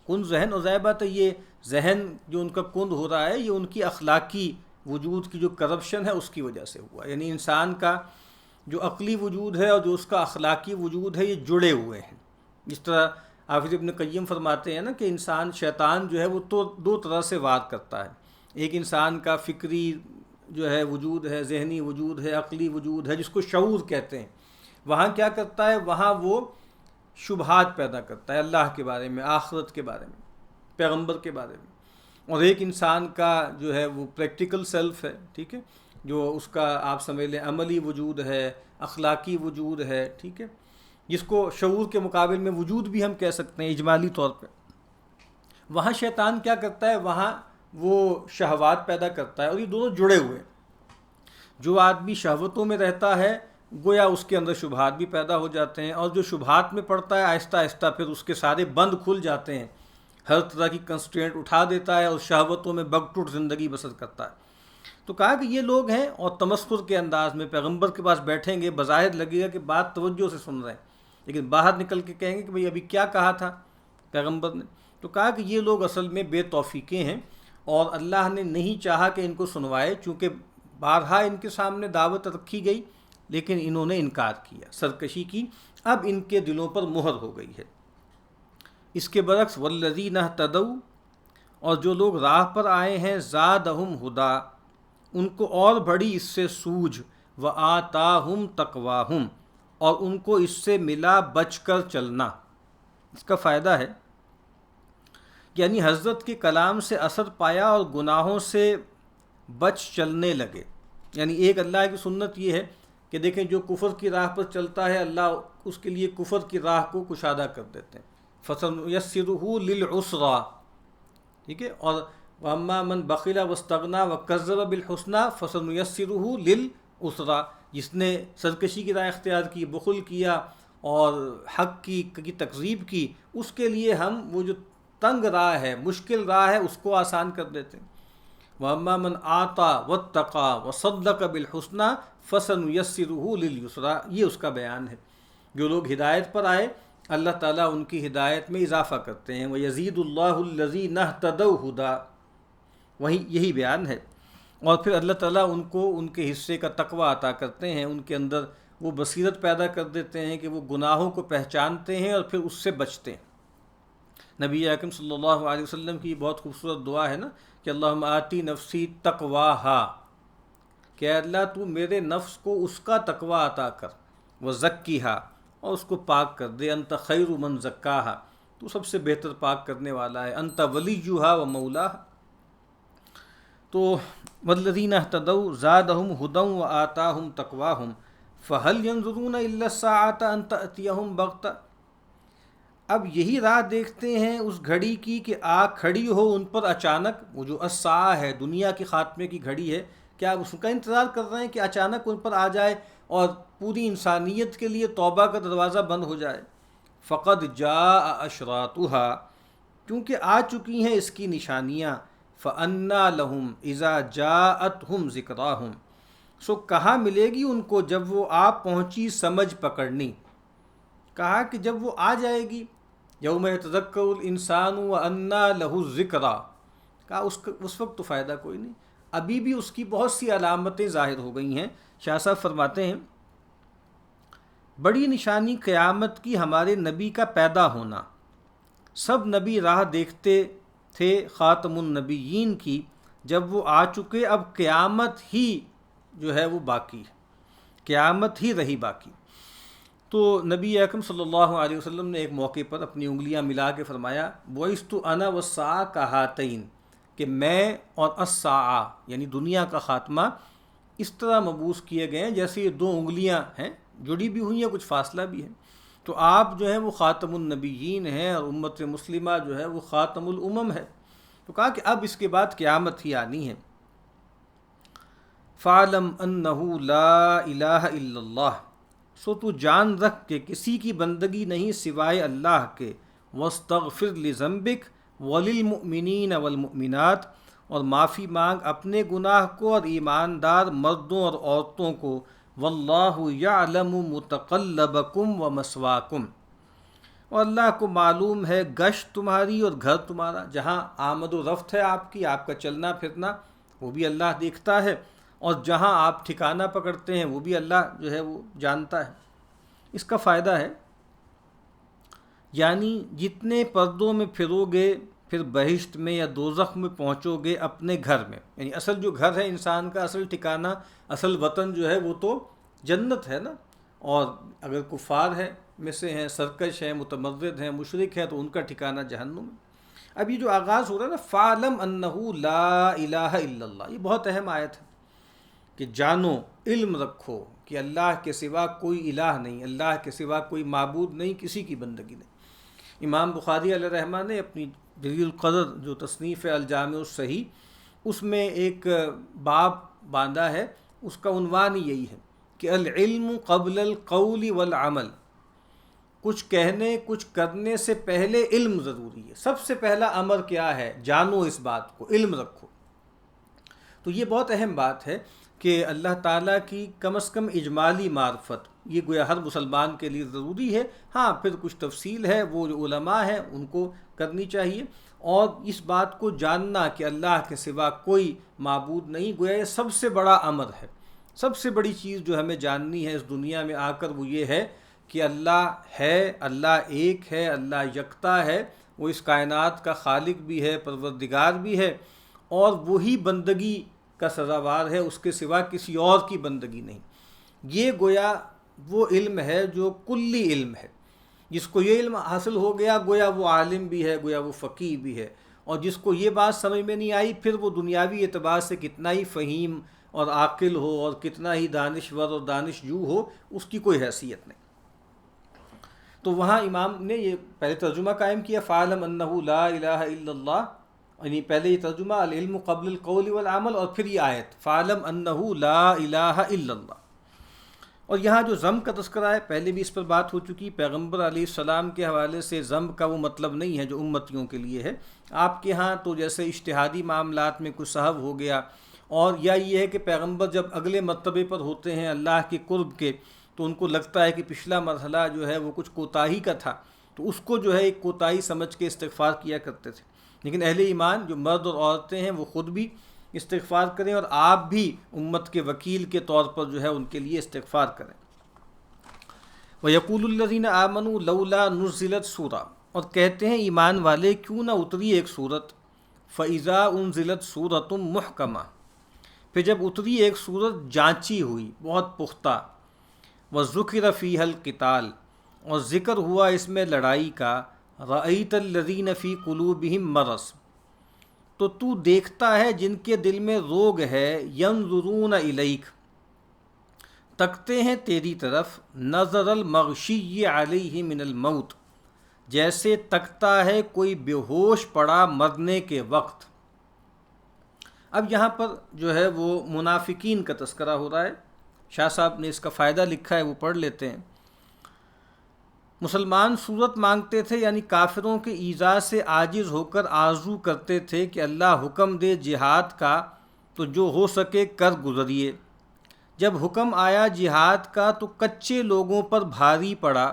کند ذہن، اور ظاہر بات ہے یہ ذہن جو ان کا کند ہو رہا ہے یہ ان کی اخلاقی وجود کی جو کرپشن ہے اس کی وجہ سے ہوا. یعنی انسان کا جو عقلی وجود ہے اور جو اس کا اخلاقی وجود ہے یہ جڑے ہوئے ہیں. جس طرح حافظ ابن قیم فرماتے ہیں نا کہ انسان، شیطان جو ہے وہ تو 2 طرح سے وار کرتا ہے. ایک انسان کا فکری جو ہے وجود ہے، ذہنی وجود ہے، عقلی وجود ہے، جس کو شعور کہتے ہیں. وہاں کیا کرتا ہے، وہاں وہ شبہات پیدا کرتا ہے اللہ کے بارے میں، آخرت کے بارے میں، پیغمبر کے بارے میں. اور ایک انسان کا جو ہے وہ پریکٹیکل سیلف ہے، ٹھیک ہے، جو اس کا آپ سمجھ لیں عملی وجود ہے، اخلاقی وجود ہے، ٹھیک ہے، جس کو شعور کے مقابل میں وجود بھی ہم کہہ سکتے ہیں اجمالی طور پہ. وہاں شیطان کیا کرتا ہے، وہاں وہ شہوات پیدا کرتا ہے، اور یہ دونوں جڑے ہوئے. جو آدمی شہوتوں میں رہتا ہے گویا اس کے اندر شبہات بھی پیدا ہو جاتے ہیں، اور جو شبہات میں پڑتا ہے آہستہ آہستہ پھر اس کے سارے بند کھل جاتے ہیں، ہر طرح کی کنسٹرینٹ اٹھا دیتا ہے اور شہوتوں میں بگٹوٹ زندگی بسر کرتا ہے. تو کہا کہ یہ لوگ ہیں، اور تمسخر کے انداز میں پیغمبر کے پاس بیٹھیں گے، بظاہر لگے گا کہ بات توجہ سے سن رہے ہیں، لیکن باہر نکل کے کہیں گے کہ بھئی ابھی کیا کہا تھا پیغمبر نے. تو کہا کہ یہ لوگ اصل میں بے توفیقیں ہیں، اور اللہ نے نہیں چاہا کہ ان کو سنوائے، چونکہ بارہا ان کے سامنے دعوت رکھی گئی لیکن انہوں نے انکار کیا، سرکشی کی. اب ان کے دلوں پر مہر ہو گئی ہے. اس کے برعکس والذین اہتدوا، اور جو لوگ راہ پر آئے ہیں، زادہم ہدا، ان کو اور بڑی اس سے سوجھ، وآتاہم تقواہم، اور ان کو اس سے ملا بچ کر چلنا. اس کا فائدہ ہے یعنی حضرت کے کلام سے اثر پایا اور گناہوں سے بچ چلنے لگے. یعنی ایک اللہ کی سنت یہ ہے کہ دیکھیں جو کفر کی راہ پر چلتا ہے اللہ اس کے لیے کفر کی راہ کو کشادہ کر دیتے ہیں. فَسَنُيَسِّرُهُ لِلْعُسْرَىٰ، ٹھیک ہے، اور وَأَمَّا مَنْ بَخِلَ وَاسْتَغْنَىٰ وَكَذَّبَ بِالْحُسْنَىٰ فَسَنُيَسِّرُهُ لِلْعُسْرَىٰ، جس نے سرکشی کی راہ اختیار کی، بخل کیا اور حق کی تکذیب کی، اس کے لیے ہم وہ جو تنگ راہ ہے، مشکل راہ ہے، اس کو آسان کر دیتے ہیں. وَأَمَّا مَنْ آتَىٰ وَاتَّقَىٰ وَصَدَّقَ بِالْحُسْنَىٰ فَسَنُيَسِّرُهُ لِلْيُسْرَىٰ. یہ اس کا بیان ہے. جو لوگ ہدایت پر آئے اللہ تعالیٰ ان کی ہدایت میں اضافہ کرتے ہیں. وَيَزِيدُ اللَّهُ الَّذِينَ اهْتَدَوْا هُدًى، وہی یہی بیان ہے. اور پھر اللہ تعالیٰ ان کو ان کے حصے کا تقوی عطا کرتے ہیں، ان کے اندر وہ بصیرت پیدا کر دیتے ہیں کہ وہ گناہوں کو پہچانتے ہیں اور پھر اس سے بچتے ہیں. نبی اکرم صلی اللہ علیہ وسلم کی بہت خوبصورت دعا ہے نا کہ اللہم آتی نفسی تقواہا، کہ اللہ تو میرے نفس کو اس کا تقوی عطا کر، وزکیہا، اور اس کو پاک کر دے، انت خیر من زکاہا، تو سب سے بہتر پاک کرنے والا ہے، انت ولیجھا و مولاہا. تو والذین اہتدوا زادہم ھدی وآتاہم تقواہم فہل ینظرون الا الساعۃ ان تأتیہم بغتۃ. اب یہی راہ دیکھتے ہیں اس گھڑی کی کہ آ کھڑی ہو ان پر اچانک. وہ جو الساعہ ہے، دنیا کے خاتمے کی گھڑی ہے، کیا اس کا انتظار کر رہے ہیں کہ اچانک ان پر آ جائے اور پوری انسانیت کے لیے توبہ کا دروازہ بند ہو جائے. فقد جاء اشراطھا، کیونکہ آ چکی ہیں اس کی نشانیاں. فأنیٰ لہم اذا جاءتہم ذکراہم، سو کہاں ملے گی ان کو جب وہ آ پہنچی سمجھ پکڑنی. کہا کہ جب وہ آ جائے گی، یوم یتذکر الانسان وانیٰ لہ الذکریٰ، کہا اس وقت تو فائدہ کوئی نہیں. ابھی بھی اس کی بہت سی علامتیں ظاہر ہو گئی ہیں. شاہ صاحب فرماتے ہیں بڑی نشانی قیامت کی ہمارے نبی کا پیدا ہونا. سب نبی راہ دیکھتے تھے خاتم النبیین کی، جب وہ آ چکے اب قیامت ہی جو ہے وہ باقی، قیامت ہی رہی باقی. تو نبی اکرم صلی اللہ علیہ وسلم نے ایک موقع پر اپنی انگلیاں ملا کے فرمایا بعثت انا والساعۃ کہاتین، کہ میں اور الساعہ یعنی دنیا کا خاتمہ اس طرح مبعوث کیے گئے ہیں جیسے یہ دو انگلیاں ہیں، جڑی بھی ہوئی ہیں، کچھ فاصلہ بھی ہے۔ تو آپ جو ہیں وہ خاتم النبیین ہیں اور امت مسلمہ جو ہے وہ خاتم الامم ہے۔ تو کہا کہ اب اس کے بعد قیامت ہی آنی ہے۔ فَعْلَمْ أَنَّهُ لَا إِلَٰهَ إِلَّا اللَّهُ، سو تو جان رکھ کہ کسی کی بندگی نہیں سوائے اللہ کے، وَاسْتَغْفِرْ لِذَنبِكَ وَلِلْمُؤْمِنِينَ وَالْمُؤْمِنَاتِ، اور معافی مانگ اپنے گناہ کو اور ایماندار مردوں اور عورتوں کو، وَاللَّهُ يَعْلَمُ مُتَقَلَّبَكُمْ وَمَثْوَاكُمْ، اور اللہ کو معلوم ہے گشت تمہاری اور گھر تمہارا، جہاں آمد و رفت ہے آپ کی، آپ کا چلنا پھرنا، وہ بھی اللہ دیکھتا ہے، اور جہاں آپ ٹھکانہ پکڑتے ہیں وہ بھی اللہ جو ہے وہ جانتا ہے۔ اس کا فائدہ ہے یعنی جتنے پردوں میں پھرو گے پھر بہشت میں یا دوزخ میں پہنچو گے اپنے گھر میں، یعنی اصل جو گھر ہے انسان کا، اصل ٹھکانہ، اصل وطن جو ہے وہ تو جنت ہے نا۔ اور اگر کفار ہے میں سے ہیں، سرکش ہیں، متمرد ہیں، مشرک ہیں، تو ان کا ٹھکانہ جہنم ہے۔ اب یہ جو آغاز ہو رہا ہے نا، فَعْلَمْ أَنَّهُ لَا إِلَٰهَ إِلَّا اللَّهُ، یہ بہت اہم آیت ہے کہ جانو، علم رکھو کہ اللہ کے سوا کوئی الہ نہیں، اللہ کے سوا کوئی معبود نہیں، کسی کی بندگی نہیں۔ امام بخاری علیہ رحمہ نے اپنی جلیل القدر جو تصنیف ہے الجامع الصحیح، اس میں ایک باب باندھا ہے، اس کا عنوان ہی یہی ہے کہ العلم قبل القول والعمل، کچھ کہنے کچھ کرنے سے پہلے علم ضروری ہے۔ سب سے پہلا امر کیا ہے؟ جانو اس بات کو، علم رکھو۔ تو یہ بہت اہم بات ہے کہ اللہ تعالیٰ کی کم از کم اجمالی معرفت یہ گویا ہر مسلمان کے لیے ضروری ہے۔ ہاں پھر کچھ تفصیل ہے، وہ جو علماء ہیں ان کو کرنی چاہیے، اور اس بات کو جاننا کہ اللہ کے سوا کوئی معبود نہیں، گویا یہ سب سے بڑا امر ہے۔ سب سے بڑی چیز جو ہمیں جاننی ہے اس دنیا میں آ کر وہ یہ ہے کہ اللہ ہے، اللہ ایک ہے، اللہ یکتا ہے، وہ اس کائنات کا خالق بھی ہے، پروردگار بھی ہے، اور وہی بندگی کا سزاوار ہے، اس کے سوا کسی اور کی بندگی نہیں۔ یہ گویا وہ علم ہے جو کلی علم ہے۔ جس کو یہ علم حاصل ہو گیا گویا وہ عالم بھی ہے، گویا وہ فقیہ بھی ہے، اور جس کو یہ بات سمجھ میں نہیں آئی پھر وہ دنیاوی اعتبار سے کتنا ہی فہیم اور عاقل ہو اور کتنا ہی دانشور اور دانشجو ہو، اس کی کوئی حیثیت نہیں۔ تو وہاں امام نے یہ پہلے ترجمہ قائم کیا، فَعْلَمْ أَنَّهُ لَا إِلَٰهَ إِلَّا اللَّهُ، یعنی پہلے یہ ترجمہ العلم قبل القول والعمل، اور پھر یہ آیت فَعْلَمْ أَنَّهُ لَا إِلَٰهَ إِلَّا اللَّهُ۔ اور یہاں جو ضم کا تذکرہ ہے، پہلے بھی اس پر بات ہو چکی، پیغمبر علیہ السلام کے حوالے سے ضم کا وہ مطلب نہیں ہے جو امتیوں کے لیے ہے۔ آپ کے ہاں تو جیسے اجتہادی معاملات میں کچھ سہو ہو گیا، اور یا یہ ہے کہ پیغمبر جب اگلے مرتبے پر ہوتے ہیں اللہ کے قرب کے، تو ان کو لگتا ہے کہ پچھلا مرحلہ جو ہے وہ کچھ کوتاہی کا تھا، تو اس کو جو ہے ایک کوتاہی سمجھ کے استغفار کیا کرتے تھے۔ لیکن اہل ایمان جو مرد اور عورتیں ہیں وہ خود بھی استغفار کریں، اور آپ بھی امت کے وکیل کے طور پر جو ہے ان کے لیے استغفار کریں۔ وَيَقُولُ الَّذِينَ آمَنُوا لَوْلَا نُزِّلَتْ سورہ، اور کہتے ہیں ایمان والے کیوں نہ اتری ایک سورت، فَإِذَا أُنزِلَتْ سُورَةٌ مُحْكَمَةٌ، پھر جب اتری ایک سورت جانچی ہوئی، بہت پختہ، وَذُكِرَ فِيهَا الْقِتَالُ، اور ذکر ہوا اس میں لڑائی کا، رَأَيْتَ الَّذِينَ فِي قُلُوبِهِم مَرَضٌ، تو دیکھتا ہے جن کے دل میں روگ ہے، يَنظُرُونَ إِلَيْكَ، تکتے ہیں تیری طرف، نظر المغشی علیہ من الموت، جیسے تکتا ہے کوئی بے ہوش پڑا مرنے کے وقت۔ اب یہاں پر جو ہے وہ منافقین کا تذکرہ ہو رہا ہے، شاہ صاحب نے اس کا فائدہ لکھا ہے، وہ پڑھ لیتے ہیں۔ مسلمان صورت مانگتے تھے، یعنی کافروں کے ایذا سے عاجز ہو کر آرزو کرتے تھے کہ اللہ حکم دے جہاد کا تو جو ہو سکے کر گزریے۔ جب حکم آیا جہاد کا تو کچے لوگوں پر بھاری پڑا،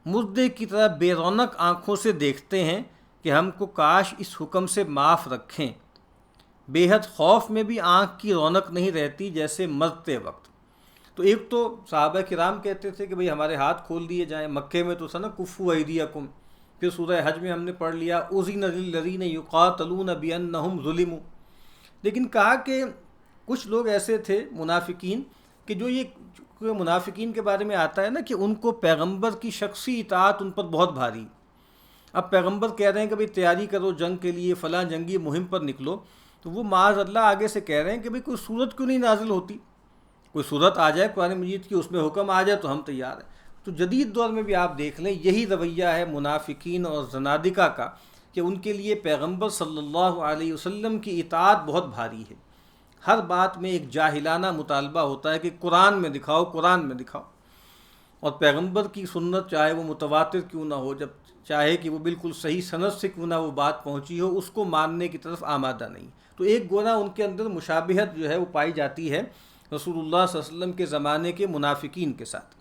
مردے کی طرح بے رونق آنکھوں سے دیکھتے ہیں کہ ہم کو کاش اس حکم سے معاف رکھیں۔ بے حد خوف میں بھی آنکھ کی رونق نہیں رہتی جیسے مرتے وقت۔ تو ایک تو صحابہ کرام کہتے تھے کہ بھئی ہمارے ہاتھ کھول دیے جائیں، مکے میں تو تھا نا کفو ایدیکم، پھر سورہ حج میں ہم نے پڑھ لیا اذن للذین یقاتلون بانہم ظلموا۔ لیکن کہا کہ کچھ لوگ ایسے تھے منافقین کہ جو یہ منافقین کے بارے میں آتا ہے نا کہ ان کو پیغمبر کی شخصی اطاعت ان پر بہت بھاری۔ اب پیغمبر کہہ رہے ہیں کہ بھئی تیاری کرو جنگ کے لیے، فلاں جنگی مہم پر نکلو، تو وہ معاذ اللہ آگے سے کہہ رہے ہیں کہ بھئی کوئی صورت کیوں نہیں نازل ہوتی، کوئی صورت آ جائے قرآن مجید کی، اس میں حکم آ جائے تو ہم تیار ہیں۔ تو جدید دور میں بھی آپ دیکھ لیں یہی رویہ ہے منافقین اور زنادقہ کا، کہ ان کے لیے پیغمبر صلی اللہ علیہ وسلم کی اطاعت بہت بھاری ہے۔ ہر بات میں ایک جاہلانہ مطالبہ ہوتا ہے کہ قرآن میں دکھاؤ، قرآن میں دکھاؤ، اور پیغمبر کی سنت چاہے وہ متواتر کیوں نہ ہو، جب چاہے کہ وہ بالکل صحیح سند سے کیوں نہ وہ بات پہنچی ہو، اس کو ماننے کی طرف آمادہ نہیں۔ تو ایک گونا ان کے اندر مشابہت جو ہے وہ پائی جاتی ہے رسول اللہ صلی اللہ علیہ وسلم کے زمانے کے منافقین کے ساتھ۔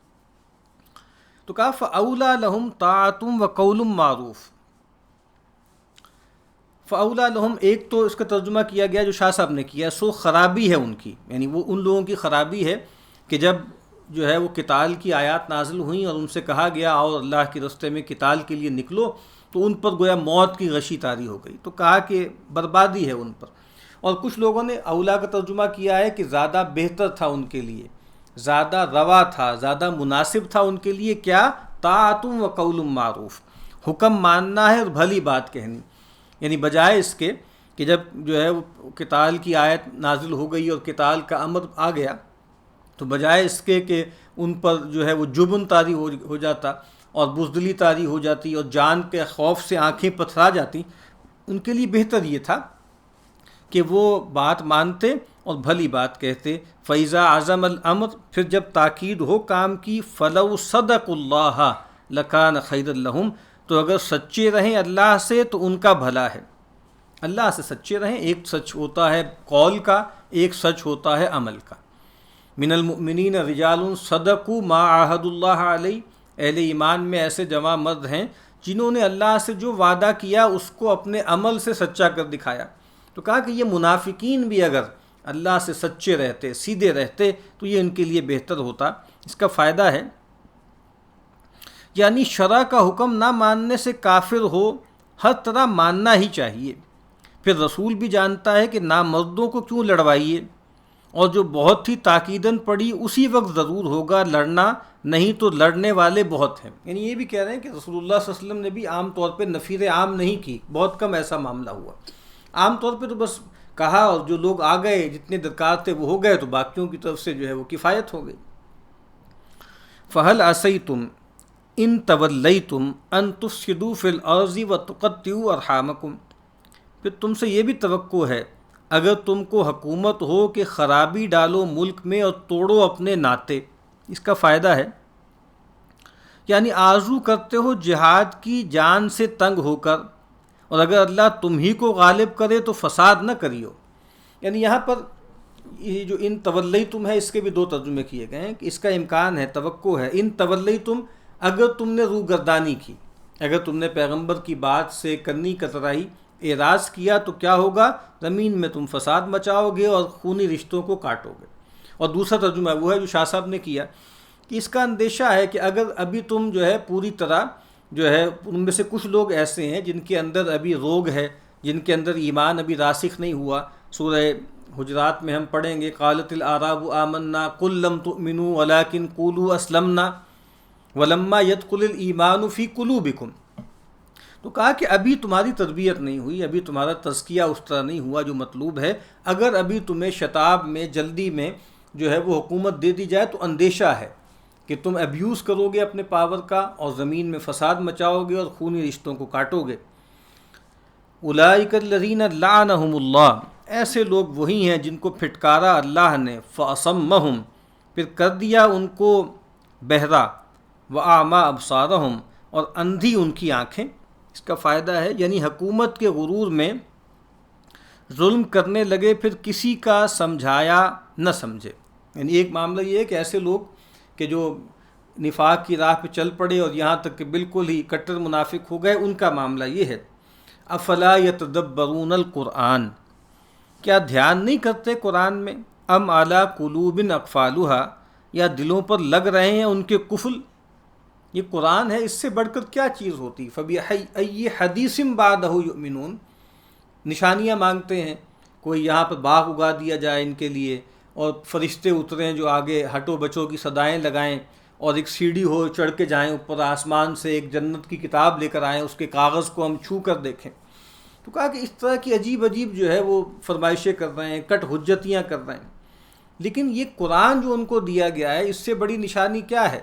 تو کہا فَأَوْلَى لَهُمْ طَاعَةٌ وَقَوْلٌ مَّعْرُوفٌ۔ فَأَوْلَى لَهُمْ ایک تو اس کا ترجمہ کیا گیا جو شاہ صاحب نے کیا، سو خرابی ہے ان کی، یعنی وہ ان لوگوں کی خرابی ہے کہ جب جو ہے وہ قتال کی آیات نازل ہوئیں اور ان سے کہا گیا آؤ اللہ کے راستے میں قتال کے لیے نکلو، تو ان پر گویا موت کی غشی طاری ہو گئی، تو کہا کہ بربادی ہے ان پر۔ اور کچھ لوگوں نے اولا کا ترجمہ کیا ہے کہ زیادہ بہتر تھا ان کے لیے، زیادہ روا تھا، زیادہ مناسب تھا ان کے لیے کیا، طاعۃ و قول معروف، حکم ماننا ہے اور بھلی بات کہنی، یعنی بجائے اس کے کہ جب جو ہے وہ قتال کی آیت نازل ہو گئی اور قتال کا امر آ گیا، تو بجائے اس کے کہ ان پر جو ہے وہ جبن طاری ہو جاتا اور بزدلی طاری ہو جاتی اور جان کے خوف سے آنکھیں پتھرا جاتی، ان کے لیے بہتر یہ تھا کہ وہ بات مانتے اور بھلی بات کہتے۔ فَإِذَا عَزَمَ الْأَمْرُ پھر جب تاکید ہو کام کی، فَلَوْ صَدَقُوا اللَّهَ لَكَانَ خَيْرًا لَهُمْ تو اگر سچے رہیں اللہ سے تو ان کا بھلا ہے، اللہ سے سچے رہیں، ایک سچ ہوتا ہے قول کا، ایک سچ ہوتا ہے عمل کا۔ من المؤمنین رجال صدقوا ما عاہدوا اللہ علیہ، اہل ایمان میں ایسے جوان مرد ہیں جنہوں نے اللہ سے جو وعدہ کیا اس کو اپنے عمل سے سچا کر دکھایا۔ تو کہا کہ یہ منافقین بھی اگر اللہ سے سچے رہتے، سیدھے رہتے، تو یہ ان کے لیے بہتر ہوتا۔ اس کا فائدہ ہے یعنی شرع کا حکم نہ ماننے سے کافر ہو، ہر طرح ماننا ہی چاہیے۔ پھر رسول بھی جانتا ہے کہ نامردوں کو کیوں لڑوائیے، اور جو بہت ہی تاکیداً پڑی اسی وقت ضرور ہوگا لڑنا، نہیں تو لڑنے والے بہت ہیں۔ یعنی یہ بھی کہہ رہے ہیں کہ رسول اللہ صلی اللہ علیہ وسلم نے بھی عام طور پہ نفیر عام نہیں کی، بہت کم ایسا معاملہ ہوا۔ عام طور پہ تو بس کہا اور جو لوگ آ گئے، جتنے درکار تھے وہ ہو گئے، تو باقیوں کی طرف سے جو ہے وہ کفایت ہو گئی۔ فَهَلْ عَصَيْتُمْ إِن تَوَلَّيْتُمْ أَن تُفْسِدُوا فِي الْأَرْضِ وَتُقَطِّعُوا أَرْحَامَكُمْ پھر تم سے یہ بھی توقع ہے اگر تم کو حکومت ہو کہ خرابی ڈالو ملک میں اور توڑو اپنے ناطے۔ اس کا فائدہ ہے یعنی آرزو کرتے ہو جہاد کی جان سے تنگ ہو کر، اور اگر اللہ تم ہی کو غالب کرے تو فساد نہ کریو۔ یعنی یہاں پر یہ جو ان تولیتم ہے، اس کے بھی دو ترجمے کیے گئے ہیں کہ اس کا امکان ہے، توقع ہے، ان تولیتم اگر تم نے روگردانی کی، اگر تم نے پیغمبر کی بات سے کنی کترائی، اعراض کیا، تو کیا ہوگا، زمین میں تم فساد مچاؤ گے اور خونی رشتوں کو کاٹو گے۔ اور دوسرا ترجمہ وہ ہے جو شاہ صاحب نے کیا کہ اس کا اندیشہ ہے کہ اگر ابھی تم جو ہے پوری طرح جو ہے، ان میں سے کچھ لوگ ایسے ہیں جن کے اندر ابھی روگ ہے، جن کے اندر ایمان ابھی راسخ نہیں ہوا۔ سورہ حجرات میں ہم پڑھیں گے قالت الاعراب آمنا قل لم تؤمنوا ولکن قولوا اسلمنا ولما يدخل الایمان فی قلوبکم۔ تو کہا کہ ابھی تمہاری تربیت نہیں ہوئی، ابھی تمہارا تزکیہ اس طرح نہیں ہوا جو مطلوب ہے۔ اگر ابھی تمہیں شتاب میں، جلدی میں جو ہے وہ حکومت دے دی جائے تو اندیشہ ہے کہ تم ابیوز کرو گے اپنے پاور کا اور زمین میں فساد مچاؤ گے اور خونی رشتوں کو کاٹو گے۔ اولئک الذین لعنہم اللہ، ایسے لوگ وہی ہیں جن کو پھٹکارا اللہ نے، فاصمہم پھر کر دیا ان کو بہرا، واعمی ابصارہم اور اندھی ان کی آنکھیں۔ اس کا فائدہ ہے یعنی حکومت کے غرور میں ظلم کرنے لگے، پھر کسی کا سمجھایا نہ سمجھے۔ یعنی ایک معاملہ یہ ہے کہ ایسے لوگ کہ جو نفاق کی راہ پہ چل پڑے اور یہاں تک کہ بالکل ہی کٹر منافق ہو گئے، ان کا معاملہ یہ ہے۔ افلا یتدبرون القرآن، کیا دھیان نہیں کرتے قرآن میں؟ ام علی قلوب اقفالها، یا دلوں پر لگ رہے ہیں ان کے قفل؟ یہ قرآن ہے، اس سے بڑھ کر کیا چیز ہوتی؟ فَبِأَيِّ حَدِيثٍ بَعْدَهُ يُؤْمِنُونَ، نشانیاں مانگتے ہیں، کوئی یہاں پر باغ اگا دیا جائے ان کے لیے، اور فرشتے اتریں جو آگے ہٹو بچو کی صدائیں لگائیں، اور ایک سیڑھی ہو چڑھ کے جائیں اوپر آسمان سے، ایک جنت کی کتاب لے کر آئیں، اس کے کاغذ کو ہم چھو کر دیکھیں۔ تو کہا کہ اس طرح کی عجیب عجیب جو ہے وہ فرمائشیں کر رہے ہیں، کٹ حجتیاں کر رہے ہیں۔ لیکن یہ قرآن جو ان کو دیا گیا ہے، اس سے بڑی نشانی کیا ہے،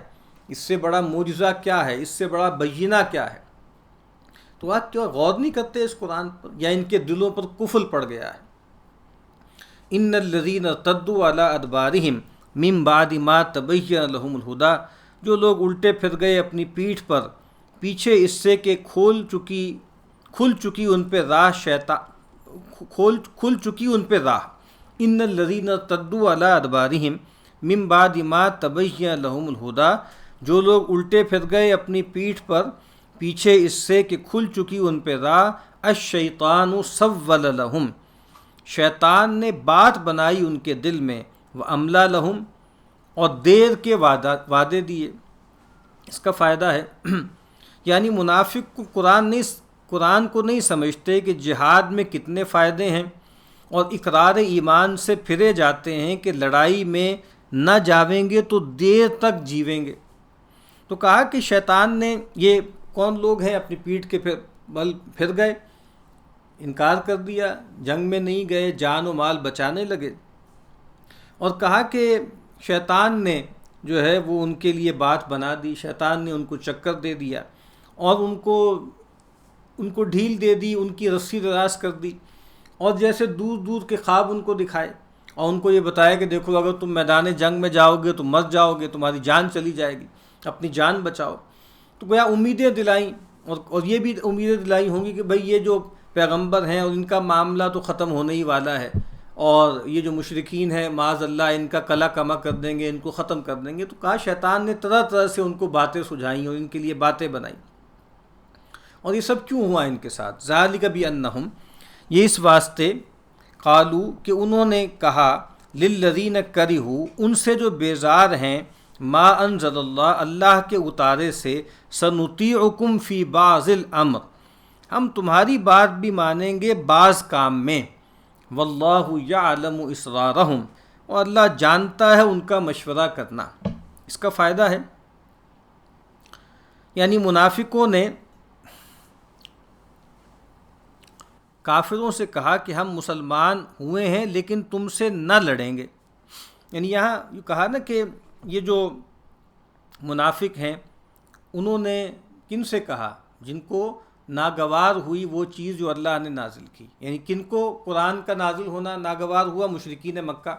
اس سے بڑا معجزہ کیا ہے، اس سے بڑا بینہ کیا ہے؟ تو آپ کیا غور نہیں کرتے اس قرآن پر، یا ان کے دلوں پر قفل پڑ گیا ہے؟ ان الذین ارتدوا علی ادبارہم من بعد ما تبین لہم الہدی، جو لوگ الٹے پھر گئے اپنی پیٹھ پر پیچھے اس سے کہ کھل چکی ان پہ راہ کھل چکی ان پہ راہ۔ ان الذین ارتدوا علی ادبارہم من بعد ما تبین لہم الہدی، جو لوگ الٹے پھر گئے اپنی پیٹھ پر پیچھے اس سے کہ کھل چکی ان پہ راہ، الشیطان سول لہم، شیطان نے بات بنائی ان کے دل میں، وَأَمْلَى لَهُمْ، اور دیر کے وعدے دیے۔ اس کا فائدہ ہے یعنی منافق کو قرآن کو نہیں سمجھتے کہ جہاد میں کتنے فائدے ہیں، اور اقرار ایمان سے پھرے جاتے ہیں کہ لڑائی میں نہ جاویں گے تو دیر تک جیویں گے۔ تو کہا کہ شیطان نے، یہ کون لوگ ہیں اپنی پیٹھ کے بل پھر گئے، انکار کر دیا، جنگ میں نہیں گئے، جان و مال بچانے لگے، اور کہا کہ شیطان نے جو ہے وہ ان کے لیے بات بنا دی، شیطان نے ان کو چکر دے دیا، اور ان کو ڈھیل دے دی، ان کی رسی دراز کر دی، اور جیسے دور دور کے خواب ان کو دکھائے، اور ان کو یہ بتایا کہ دیکھو اگر تم میدان جنگ میں جاؤ گے تو مر جاؤ گے، تمہاری جان چلی جائے گی، اپنی جان بچاؤ۔ تو گویا امیدیں دلائیں، اور یہ بھی امیدیں دلائی ہوں گی کہ بھئی یہ جو پیغمبر ہیں اور ان کا معاملہ تو ختم ہونے ہی والا ہے، اور یہ جو مشرکین ہیں معاذ اللہ ان کا کلا کما کر دیں گے، ان کو ختم کر دیں گے۔ تو کہا شیطان نے طرح طرح سے ان کو باتیں سجھائیں اور ان کے لیے باتیں بنائیں۔ اور یہ سب کیوں ہوا ان کے ساتھ؟ ذالک بانہم، یہ اس واسطے، قالو کہ انہوں نے کہا، للذین کرہوا، ان سے جو بیزار ہیں، ما انزل اللہ، اللہ کے اتارے سے، سنطیعکم فی بعض الامر، ہم تمہاری بات بھی مانیں گے بعض کام میں، واللہ یعلم اسرارہم، اور اللہ جانتا ہے ان کا مشورہ کرنا۔ اس کا فائدہ ہے یعنی منافقوں نے کافروں سے کہا کہ ہم مسلمان ہوئے ہیں لیکن تم سے نہ لڑیں گے۔ یعنی یہاں یہ کہا نا کہ یہ جو منافق ہیں انہوں نے کن سے کہا؟ جن کو ناگوار ہوئی وہ چیز جو اللہ نے نازل کی، یعنی کن کو قرآن کا نازل ہونا ناگوار ہوا؟ مشرکین مکہ۔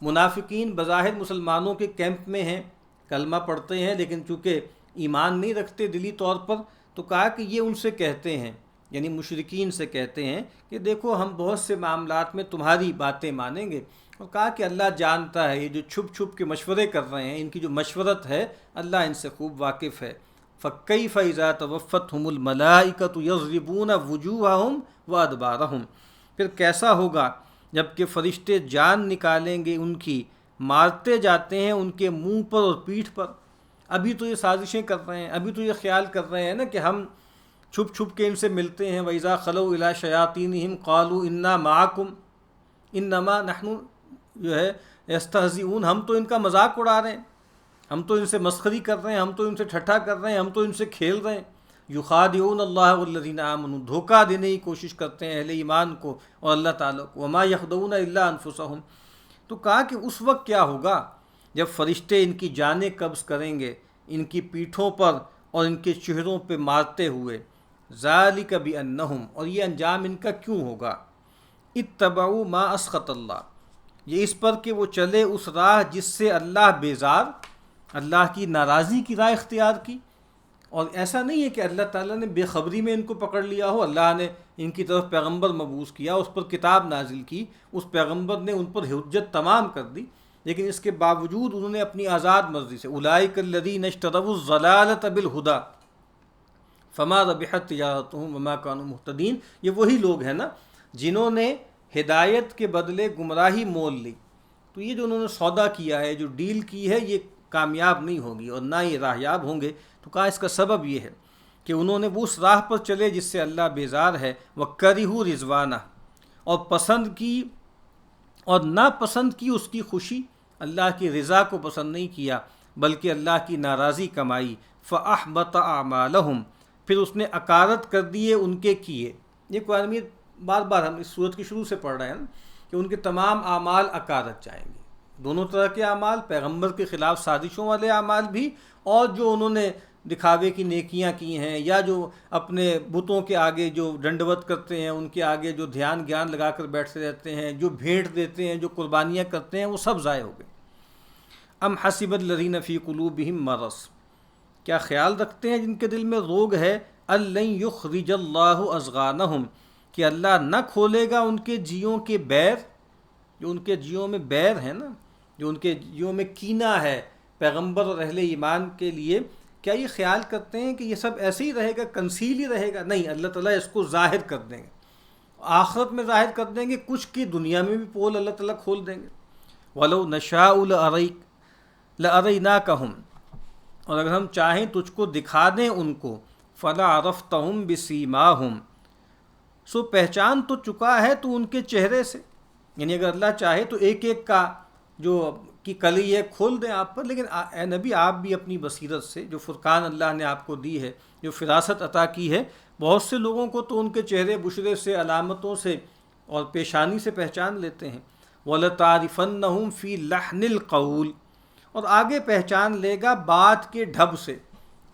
منافقین بظاہر مسلمانوں کے کیمپ میں ہیں، کلمہ پڑھتے ہیں، لیکن چونکہ ایمان نہیں رکھتے دلی طور پر، تو کہا کہ یہ ان سے کہتے ہیں، یعنی مشرکین سے کہتے ہیں کہ دیکھو ہم بہت سے معاملات میں تمہاری باتیں مانیں گے، اور کہا کہ اللہ جانتا ہے یہ جو چھپ چھپ کے مشورے کر رہے ہیں، ان کی جو مشورت ہے اللہ ان سے خوب واقف ہے۔ فَكَيْفَ إِذَا تَوَفَّتْهُمُ الْمَلَائِكَةُ يَضْرِبُونَ وُجُوهَهُمْ وَأَدْبَارَهُمْ، پھر کیسا ہوگا جب کہ فرشتے جان نکالیں گے ان کی، مارتے جاتے ہیں ان کے منہ پر اور پیٹھ پر۔ ابھی تو یہ سازشیں کر رہے ہیں، ابھی تو یہ خیال کر رہے ہیں نا کہ ہم چھپ چھپ کے ان سے ملتے ہیں، وَإِذَا خَلَوْا إِلَىٰ شَيَاطِينِهِمْ قَالُوا إِنَّا مَعَكُمْ إِنَّمَا نَحْنُ جو ہے يَسْتَهْزِئُونَ، ہم تو ان کا مذاق اڑا رہے ہیں، ہم تو ان سے مسخری کر رہے ہیں، ہم تو ان سے ٹھٹھا کر رہے ہیں، ہم تو ان سے کھیل رہے ہیں۔ یخادعون اللہ والذین آمنوا، دھوکہ دینے کی کوشش کرتے ہیں اہل ایمان کو اور اللہ تعالیٰ کو۔ وما یخدعون الا انفسہم، تو کہا کہ اس وقت کیا ہوگا جب فرشتے ان کی جانیں قبض کریں گے ان کی پیٹھوں پر اور ان کے چہروں پہ مارتے ہوئے۔ ذالک بانہم، اور یہ انجام ان کا کیوں ہوگا؟ اتبعوا ما اسخط اللہ، یہ اس پر کہ وہ چلے اس راہ جس سے اللہ بیزار، اللہ کی ناراضی کی راہ اختیار کی۔ اور ایسا نہیں ہے کہ اللہ تعالیٰ نے بے خبری میں ان کو پکڑ لیا ہو، اللہ نے ان کی طرف پیغمبر مبعوث کیا، اس پر کتاب نازل کی، اس پیغمبر نے ان پر حجت تمام کر دی، لیکن اس کے باوجود انہوں نے اپنی آزاد مرضی سے، اولئک الذین اشتروا الضلالۃ بالہدی فما ربحت تجارتہم وما کانوا مہتدین، یہ وہی لوگ ہیں نا جنہوں نے ہدایت کے بدلے گمراہی مول لی۔ تو یہ جو انہوں نے سودا کیا ہے، جو ڈیل کی ہے، یہ کامیاب نہیں ہوگی اور نہ ہی راہیاب ہوں گے۔ تو کہا اس کا سبب یہ ہے کہ انہوں نے وہ اس راہ پر چلے جس سے اللہ بیزار ہے، وَكَرِهُ رِضْوَانَهُ، اور پسند کی اور ناپسند کی اس کی خوشی، اللہ کی رضا کو پسند نہیں کیا، بلکہ اللہ کی ناراضی کمائی۔ فَأَحْبَطَ أَعْمَالَهُمْ، پھر اس نے اکارت کر دیے ان کے کیے۔ یہ قرآن میں بار بار ہم اس صورت کی شروع سے پڑھ رہے ہیں نا کہ ان کے تمام اعمال اکارت جائیں گے، دونوں طرح کے اعمال، پیغمبر کے خلاف سازشوں والے اعمال بھی، اور جو انہوں نے دکھاوے کی نیکیاں کی ہیں یا جو اپنے بتوں کے آگے جو ڈنڈوت کرتے ہیں، ان کے آگے جو دھیان گیان لگا کر بیٹھتے رہتے ہیں، جو بھیٹ دیتے ہیں، جو قربانیاں کرتے ہیں، وہ سب ضائع ہو گئے۔ ام حسب الذین فی قلوبہم مرض، کیا خیال رکھتے ہیں جن کے دل میں روگ ہے، الن یخرج اللہ اضغانہم، کہ اللہ نہ کھولے گا ان کے جیوں کے بیر، جو ان کے جیوں میں بیر ہے نا، جو ان کے جیوں میں کینہ ہے پیغمبر اور اہل ایمان کے لیے، کیا یہ خیال کرتے ہیں کہ یہ سب ایسے ہی رہے گا، کنسیل ہی رہے گا؟ نہیں، اللہ تعالیٰ اس کو ظاہر کر دیں گے، آخرت میں ظاہر کر دیں گے، کچھ کی دنیا میں بھی پول اللہ تعالیٰ کھول دیں گے۔ وَلَوْ نَشَاءُ لَأَرَيْنَاكَهُمْ، اور اگر ہم چاہیں تجھ کو دکھا دیں ان کو، فَلَعَرَفْتَهُمْ بِسِيمَاهُمْ، سو پہچان تو چکا ہے تو ان کے چہرے سے، یعنی اگر اللہ چاہے تو ایک ایک کا جو کی کلی ہے کھول دیں آپ پر، لیکن اے نبی آپ بھی اپنی بصیرت سے، جو فرقان اللہ نے آپ کو دی ہے، جو فراست عطا کی ہے، بہت سے لوگوں کو تو ان کے چہرے بشرے سے، علامتوں سے اور پیشانی سے پہچان لیتے ہیں۔ وَلَتَعْرِفَنَّهُمْ فِي لَحْنِ الْقَوْلِ، اور آگے پہچان لے گا بات کے ڈھب سے،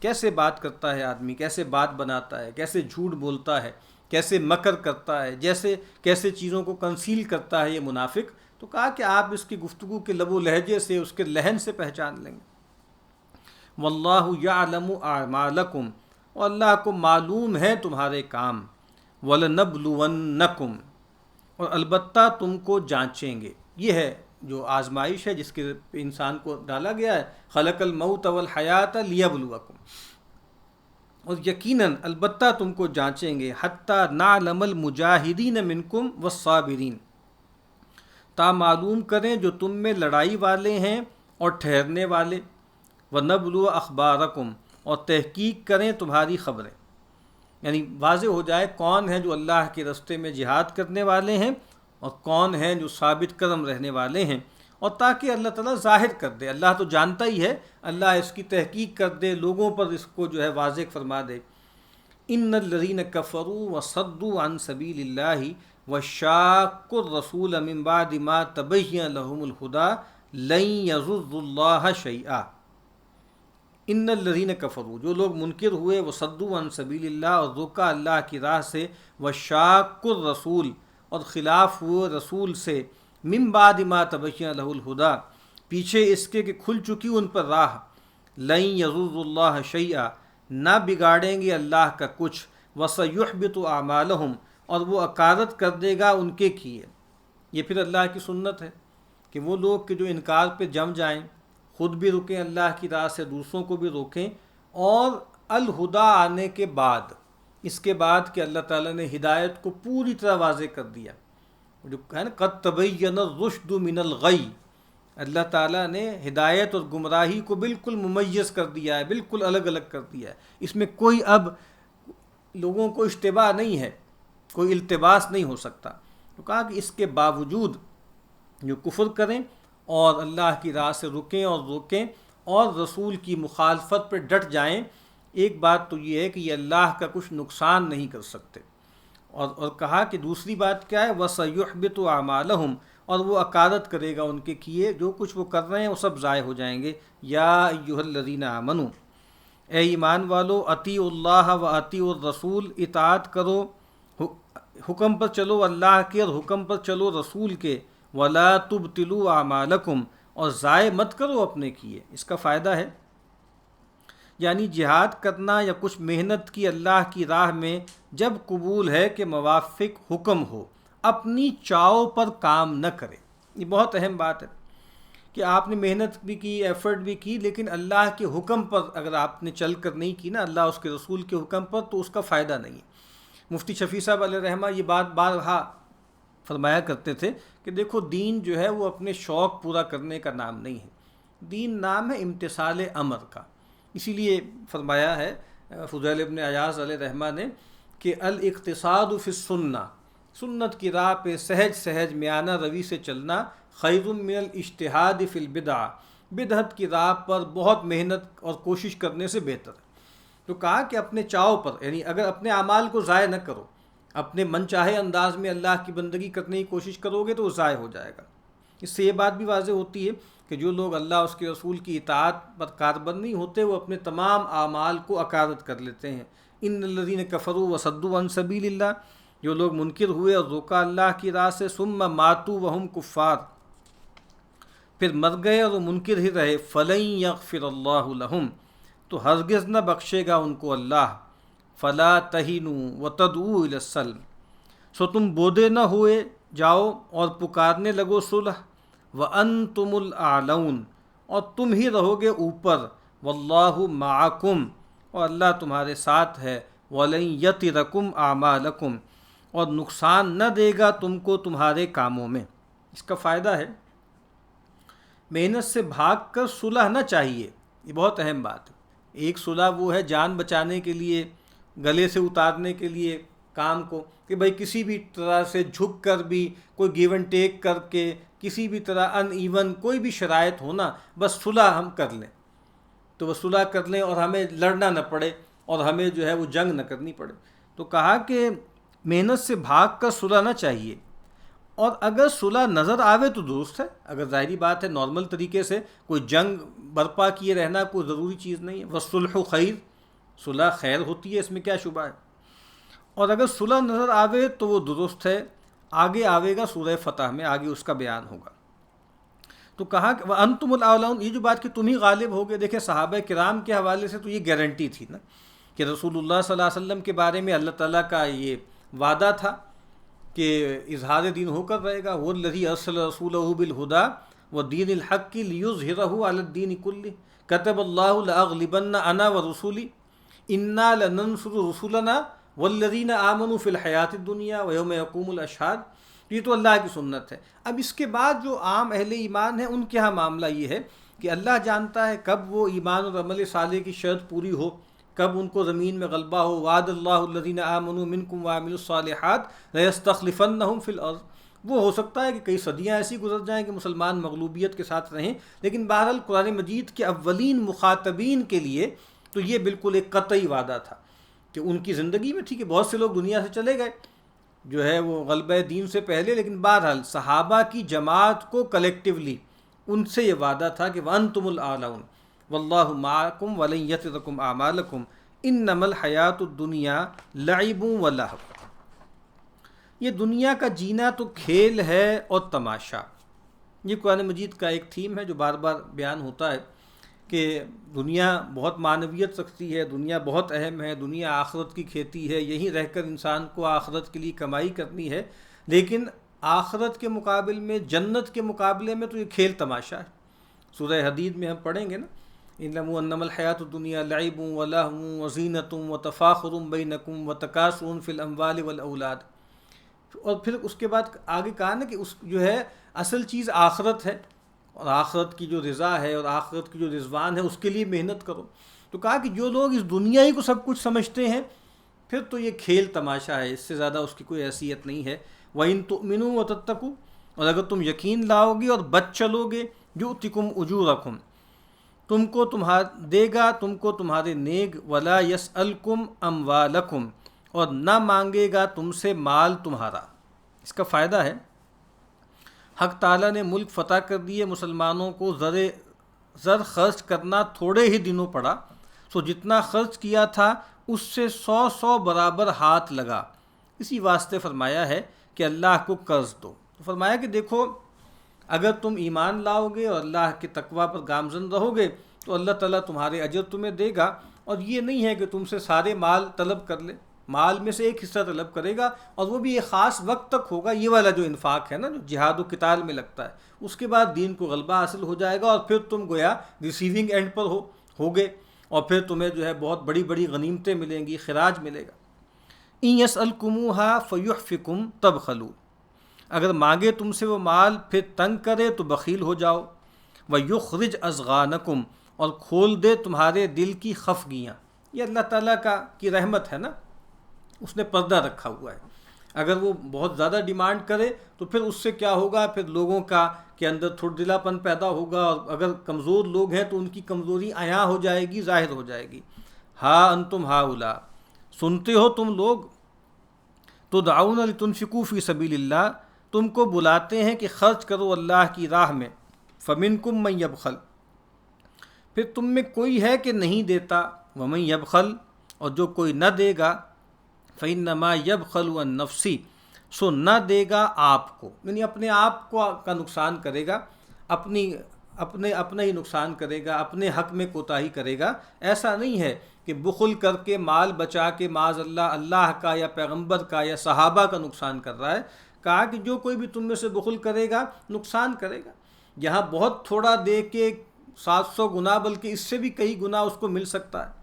کیسے بات کرتا ہے آدمی، کیسے بات بناتا ہے، کیسے جھوٹ بولتا ہے، کیسے مکر کرتا ہے، کیسے چیزوں کو کنسیل کرتا ہے یہ منافق، تو کہا کہ آپ اس کی گفتگو کے لب و لہجے سے، اس کے لہن سے پہچان لیں گے۔ واللہ یعلم اعمالکم، اور اللہ کو معلوم ہے تمہارے کام۔ وَلَنَبْلُوَنَّکُمْ، اور البتہ تم کو جانچیں گے۔ یہ ہے جو آزمائش ہے جس کے انسان کو ڈالا گیا ہے، خلق الموت والحیات لیبلوکم، اور یقیناً البتہ تم کو جانچیں گے، حتی نعلم المجاہدین منکم والصابرین، تا معلوم کریں جو تم میں لڑائی والے ہیں اور ٹھہرنے والے، وَنَبْلُوَ أَخْبَارَكُمْ، اور تحقیق کریں تمہاری خبریں، یعنی واضح ہو جائے کون ہیں جو اللہ کے راستے میں جہاد کرنے والے ہیں اور کون ہیں جو ثابت قدم رہنے والے ہیں، اور تاکہ اللہ تعالیٰ ظاہر کر دے، اللہ تو جانتا ہی ہے، اللہ اس کی تحقیق کر دے، لوگوں پر اس کو جو ہے واضح فرما دے۔ ان الذین کفروا وصدوا عن سبیل اللہ وشاقوا الرسول من بعد ما تبین لهم الہدی لن یضروا اللہ شیئا، ان الذین کفروا، جو لوگ منکر ہوئے، وصدوا عن سبیل اللہ، اور روکا اللہ کی راہ سے، وشاقوا الرسول، اور خلاف ہوئے رسول سے، من بعد ما تبین لہ الہدی، پیچھے اس کے کہ کھل چکی ان پر راہ، لن یضروا اللہ شیئا، نہ بگاڑیں گے اللہ کا کچھ، وسیحبط اعمالہم، اور وہ اکارت کر دے گا ان کے کیے۔ یہ پھر اللہ کی سنت ہے کہ وہ لوگ کہ جو انکار پہ جم جائیں، خود بھی رکیں اللہ کی راہ سے، دوسروں کو بھی روکیں، اور الہدا آنے کے بعد، اس کے بعد کہ اللہ تعالیٰ نے ہدایت کو پوری طرح واضح کر دیا، جو ہے نا قد تبین الرشد من الغی، اللہ تعالیٰ نے ہدایت اور گمراہی کو بالکل ممیز کر دیا ہے، بالکل الگ الگ کر دیا ہے، اس میں کوئی اب لوگوں کو اشتباہ نہیں ہے، کوئی التباس نہیں ہو سکتا۔ تو کہا کہ اس کے باوجود جو کفر کریں اور اللہ کی راہ سے رکیں اور روکیں اور رسول کی مخالفت پر ڈٹ جائیں، ایک بات تو یہ ہے کہ یہ اللہ کا کچھ نقصان نہیں کر سکتے، اور کہا کہ دوسری بات کیا ہے، وَسَيُحْبِطُ أَعْمَالَهُمْ، اور وہ اکارت کرے گا ان کے کیے، جو کچھ وہ کر رہے ہیں وہ سب ضائع ہو جائیں گے۔ یا ایھا الذین آمنوا، اے ایمان والو، اطیعوا اللہ و اطیعوا الرسول، اطاعت کرو، حکم پر چلو اللہ کے اور حکم پر چلو رسول کے، ولا تبطلوا اعمالکم، اور ضائع مت کرو اپنے کیے۔ اس کا فائدہ ہے یعنی جہاد کرنا یا کچھ محنت کی اللہ کی راہ میں جب قبول ہے کہ موافق حکم ہو، اپنی چاؤ پر کام نہ کرے۔ یہ بہت اہم بات ہے کہ آپ نے محنت بھی کی، ایفرٹ بھی کی، لیکن اللہ کے حکم پر اگر آپ نے چل کر نہیں کی نا، اللہ اس کے رسول کے حکم پر، تو اس کا فائدہ نہیں ہے۔ مفتی شفیع صاحب علیہ رحمہ یہ بات بارہا فرمایا کرتے تھے کہ دیکھو دین جو ہے وہ اپنے شوق پورا کرنے کا نام نہیں ہے، دین نام ہے امتثال امر کا۔ اسی لیے فرمایا ہے فضیل ابن عیاض علیہ رحمہ نے کہ الاقتصاد فی السنہ، سنت کی راہ پہ سہج سہج میانہ روی سے چلنا، خیر من الاجتہاد فی البدع، بدعت کی راہ پر بہت محنت اور کوشش کرنے سے بہتر ہے۔ تو کہا کہ اپنے چاؤ پر، یعنی اگر اپنے اعمال کو ضائع نہ کرو، اپنے من چاہے انداز میں اللہ کی بندگی کرنے کی کوشش کرو گے تو وہ ضائع ہو جائے گا۔ اس سے یہ بات بھی واضح ہوتی ہے کہ جو لوگ اللہ اس کے رسول کی اطاعت پر کاربند نہیں ہوتے، وہ اپنے تمام اعمال کو اکارت کر لیتے ہیں۔ ان الذین کفروا وصدوا عن سبیل اللہ، جو لوگ منکر ہوئے اور روکا اللہ کی راہ سے، ثم ماتوا وہم کفار، پھر مر گئے اور وہ منکر ہی رہے، فلن یغفر اللہ لہم، تو ہرگز نہ بخشے گا ان کو اللہ، فلا تہنوا وتدعوا الی السلم، سو تم بودے نہ ہوئے جاؤ اور پکارنے لگو صلح، وانتم الاعلون، اور تم ہی رہو گے اوپر، واللہ معکم، اور اللہ تمہارے ساتھ ہے، ولن یترکم اعمالکم، اور نقصان نہ دے گا تم کو تمہارے کاموں میں۔ اس کا فائدہ ہے محنت سے بھاگ کر صلح نہ چاہیے، یہ بہت اہم بات ہے۔ ایک صلح وہ ہے جان بچانے کے لیے، گلے سے اتارنے کے لیے کام کو، کہ بھائی کسی بھی طرح سے جھک کر بھی، کوئی گیو اینڈ ٹیک کر کے، کسی بھی طرح ان ایون کوئی بھی شرائط ہونا، بس صلح ہم کر لیں، تو وہ صلح کر لیں اور ہمیں لڑنا نہ پڑے اور ہمیں جو ہے وہ جنگ نہ کرنی پڑے۔ تو کہا کہ محنت سے بھاگ کر صلح نہ چاہیے، اور اگر صلح نظر آوے تو درست ہے، اگر ظاہری بات ہے نارمل طریقے سے کوئی جنگ برپا کیے رہنا کوئی ضروری چیز نہیں ہے، والصلح خیر، صلح خیر ہوتی ہے، اس میں کیا شبہ ہے۔ اور اگر صلح نظر آوے تو وہ درست ہے، آگے آوے گا سورہ فتح میں، آگے اس کا بیان ہوگا۔ تو کہا کہ وَأَنْتُمُ الْأَعْلَوْنَ، یہ جو بات کہ تم ہی غالب ہوگے، دیکھیں صحابہ کرام کے حوالے سے تو یہ گارنٹی تھی نا کہ رسول اللہ صلی اللہ علیہ وسلم کے بارے میں اللہ تعالیٰ کا یہ وعدہ تھا کہ اظہار دین ہو کر رہے گا، وَالَّذِي أَرْسَلَ رَسُولَهُ بِالْهُدَىٰ وَدِينِ الْحَقِّ لِيُظْهِرَهُ عَلَى الدِّينِ كُلِّهِ كَتَبَ اللَّهُ لَأَغْلِبَنَّ أَنَا وَرُسُلِي إِنَّا لَنَنصُرُ رُسُلَنَا وَالَّذِينَ آمَنُوا فِي الْحَيَاةِ الدُّنْيَا وَيَوْمَ يَقُومُ الْأَشْهَادُ۔ یہ تو اللہ کی سنت ہے۔ اب اس کے بعد جو عام اہل ایمان ہیں ان کے ہاں معاملہ یہ ہے کہ اللہ جانتا ہے کب وہ ایمان اور عمل صالح کی شرط پوری ہو، کب ان کو زمین میں غلبہ ہو۔ وعد اللہ الذین آمنوا منکم وعملوا الصالحات لیستخلفنہم فی الارض۔ وہ ہو سکتا ہے کہ کئی صدیاں ایسی گزر جائیں کہ مسلمان مغلوبیت کے ساتھ رہیں، لیکن بہرحال قرآن مجید کے اولین مخاطبین کے لیے تو یہ بالکل ایک قطعی وعدہ تھا کہ ان کی زندگی میں، ٹھیک ہے بہت سے لوگ دنیا سے چلے گئے جو ہے وہ غلبہ دین سے پہلے، لیکن بہرحال صحابہ کی جماعت کو کلیکٹیولی ان سے یہ وعدہ تھا کہ وَأَنْتُمُ الْأَعْلَوْنَ وَاللَّهُ مَعَكُمْ وَلَنْ يَتِرَكُمْ أَعْمَالَكُمْ إِنَّمَا الْحَيَاةُ الدُّنْيَا لَعِبٌ وَلَهْوٌ۔ یہ دنیا کا جینا تو کھیل ہے اور تماشا۔ یہ قرآن مجید کا ایک تھیم ہے جو بار بار بیان ہوتا ہے کہ دنیا بہت معنویت رکھتی ہے، دنیا بہت اہم ہے، دنیا آخرت کی کھیتی ہے، یہیں رہ کر انسان کو آخرت کے لیے کمائی کرنی ہے، لیکن آخرت کے مقابل میں، جنت کے مقابلے میں تو یہ کھیل تماشا ہے۔ سورہ حدید میں ہم پڑھیں گے نا، اعلموا انما الحیاۃ الدنیا لعب ولہو وزینۃ وتفاخر بینکم وتکاثر فی الاموال والاولاد۔ اور پھر اس کے بعد آگے کہا نا کہ اس جو ہے اصل چیز آخرت ہے، اور آخرت کی جو رضا ہے اور آخرت کی جو رضوان ہے اس کے لیے محنت کرو۔ تو کہا کہ جو لوگ اس دنیا ہی کو سب کچھ سمجھتے ہیں پھر تو یہ کھیل تماشا ہے، اس سے زیادہ اس کی کوئی حیثیت نہیں ہے۔ وَإِن تُؤْمِنُوا وَتَتَّقُوا، اور اگر تم یقین لاؤ گے اور بچ چلو گے، یُؤْتِکُمْ أُجُورَکُمْ، تم کو دے گا تم کو تمہارے نیک، وَلَا يَسْأَلْكُمْ أَمْوَالَكُمْ، اور نہ مانگے گا تم سے مال تمہارا۔ اس کا فائدہ ہے حق تعالیٰ نے ملک فتح کر دیے، مسلمانوں کو زر خرچ کرنا تھوڑے ہی دنوں پڑا، سو جتنا خرچ کیا تھا اس سے 100 برابر ہاتھ لگا۔ اسی واسطے فرمایا ہے کہ اللہ کو قرض دو۔ تو فرمایا کہ دیکھو اگر تم ایمان لاؤ گے اور اللہ کے تقوی پر گامزن رہو گے تو اللہ تعالیٰ تمہارے اجر تمہیں دے گا، اور یہ نہیں ہے کہ تم سے سارے مال طلب کر لے، مال میں سے ایک حصہ طلب کرے گا، اور وہ بھی ایک خاص وقت تک ہوگا، یہ والا جو انفاق ہے نا جو جہاد و قتال میں لگتا ہے، اس کے بعد دین کو غلبہ حاصل ہو جائے گا اور پھر تم گویا ریسیونگ اینڈ پر ہوگے، اور پھر تمہیں جو ہے بہت بڑی بڑی غنیمتیں ملیں گی، خراج ملے گا۔ إِن يَسْأَلْكُمُوهَا فَيُحْفِكُمْ تَبْخَلُوا، اگر مانگے تم سے وہ مال پھر تنگ کرے تو بخیل ہو جاؤ۔ وَيُخْرِجْ أَضْغَانَكُمْ، اور کھول دے تمہارے دل کی خفگیاں۔ یہ اللہ تعالیٰ کی رحمت ہے نا، اس نے پردہ رکھا ہوا ہے اگر وہ بہت زیادہ ڈیمانڈ کرے تو پھر اس سے کیا ہوگا، پھر لوگوں کے اندر تھوڑ دلا پن پیدا ہوگا، اور اگر کمزور لوگ ہیں تو ان کی کمزوری عیاں ہو جائے گی، ظاہر ہو جائے گی۔ ہا انتم ہاؤلا، سنتے ہو تم لوگ، تدعون لتنفقوا فی سبیل اللہ، تم کو بلاتے ہیں کہ خرچ کرو اللہ کی راہ میں، فمنکم من یبخل، پھر تم میں کوئی ہے کہ نہیں دیتا، ومن یبخل، اور جو کوئی نہ دے گا، فإنما یبخل عن نفسی، سو نہ دے گا آپ کو، یعنی اپنے آپ کو کا نقصان کرے گا، اپنا ہی نقصان کرے گا، اپنے حق میں کوتاہی کرے گا۔ ایسا نہیں ہے کہ بخل کر کے مال بچا کے معاذ اللہ کا یا پیغمبر کا یا صحابہ کا نقصان کر رہا ہے۔ کہا کہ جو کوئی بھی تم میں سے بخل کرے گا نقصان کرے گا، یہاں بہت تھوڑا دے کے 700 گنا بلکہ اس سے بھی کئی گنا اس کو مل سکتا ہے۔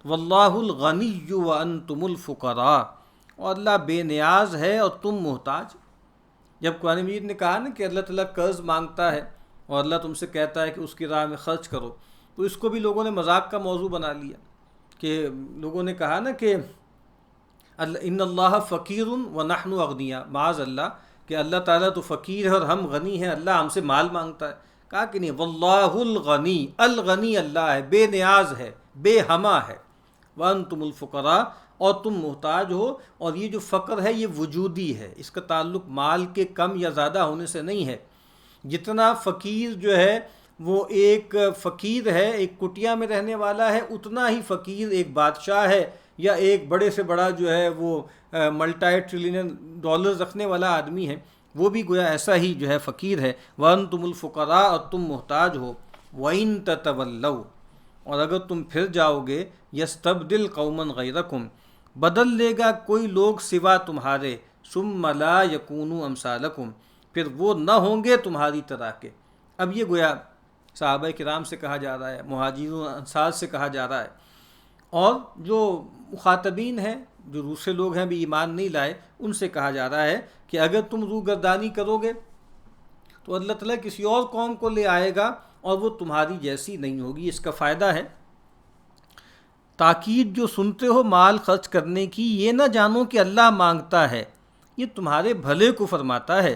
واللہ الغنی وانتم الفقراء، اور اللہ بے نیاز ہے اور تم محتاج۔ جب قرآن مجید نے کہا نا کہ اللہ تعالیٰ قرض مانگتا ہے اور اللہ تم سے کہتا ہے کہ اس کی راہ میں خرچ کرو، تو اس کو بھی لوگوں نے مذاق کا موضوع بنا لیا، کہ لوگوں نے کہا نا کہ ان اللہ فقیر ونحن اغنیاء، معاذ اللہ، کہ اللہ تعالیٰ تو فقیر ہے اور ہم غنی ہیں، اللہ ہم سے مال مانگتا ہے۔ کہا کہ نہیں، واللہ الغنی، الغنی اللہ ہے، بے نیاز ہے، بے ہمہ ہے، وانتم الفقراء، اور تم محتاج ہو۔ اور یہ جو فقر ہے یہ وجودی ہے، اس کا تعلق مال کے کم یا زیادہ ہونے سے نہیں ہے۔ جتنا فقیر جو ہے وہ ایک فقیر ہے، ایک کٹیا میں رہنے والا ہے، اتنا ہی فقیر ایک بادشاہ ہے یا ایک بڑے سے بڑا جو ہے وہ ملٹائی ٹریلین ڈالر رکھنے والا آدمی ہے، وہ بھی گویا ایسا ہی جو ہے فقیر ہے۔ وَأَنْتُمُ الْفُقَرَاءُ، اور تم محتاج ہو۔ وَإِن تَتَوَلَّوْا، اور اگر تم پھر جاؤ گے، يَسْتَبْدِلْ قَوْمًا غَيْرَكُمْ، بدل لے گا کوئی لوگ سوا تمہارے، ثُمَّ لَا يَكُونُوا أَمْثَالَكُمْ، پھر وہ نہ ہوں گے تمہاری طرح کے۔ اب یہ گویا صحابہ کرام سے کہا جا رہا ہے، مہاجرین و انصار سے کہا جا رہا ہے، اور جو مخاطبین ہیں، جو دوسرے لوگ ہیں بھی ایمان نہیں لائے، ان سے کہا جا رہا ہے کہ اگر تم روگردانی کرو گے تو اللہ تعالیٰ کسی اور قوم کو لے آئے گا اور وہ تمہاری جیسی نہیں ہوگی۔ اس کا فائدہ ہے تاکید جو سنتے ہو مال خرچ کرنے کی، یہ نہ جانو کہ اللہ مانگتا ہے، یہ تمہارے بھلے کو فرماتا ہے،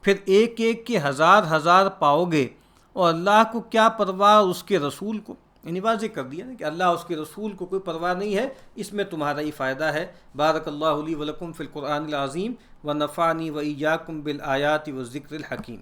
پھر ایک ایک کے ہزار ہزار پاؤ گے، اور اللہ کو کیا پرواہ اس کے رسول کو، یعنی واضح کر دیا نا کہ اللہ اس کے رسول کو کوئی پرواہ نہیں ہے، اس میں تمہارا ہی فائدہ ہے۔ بارک اللہ لی ولکم فی القرآن العظیم ونفعنی وإیاکم بالآیات والذکر الحکیم۔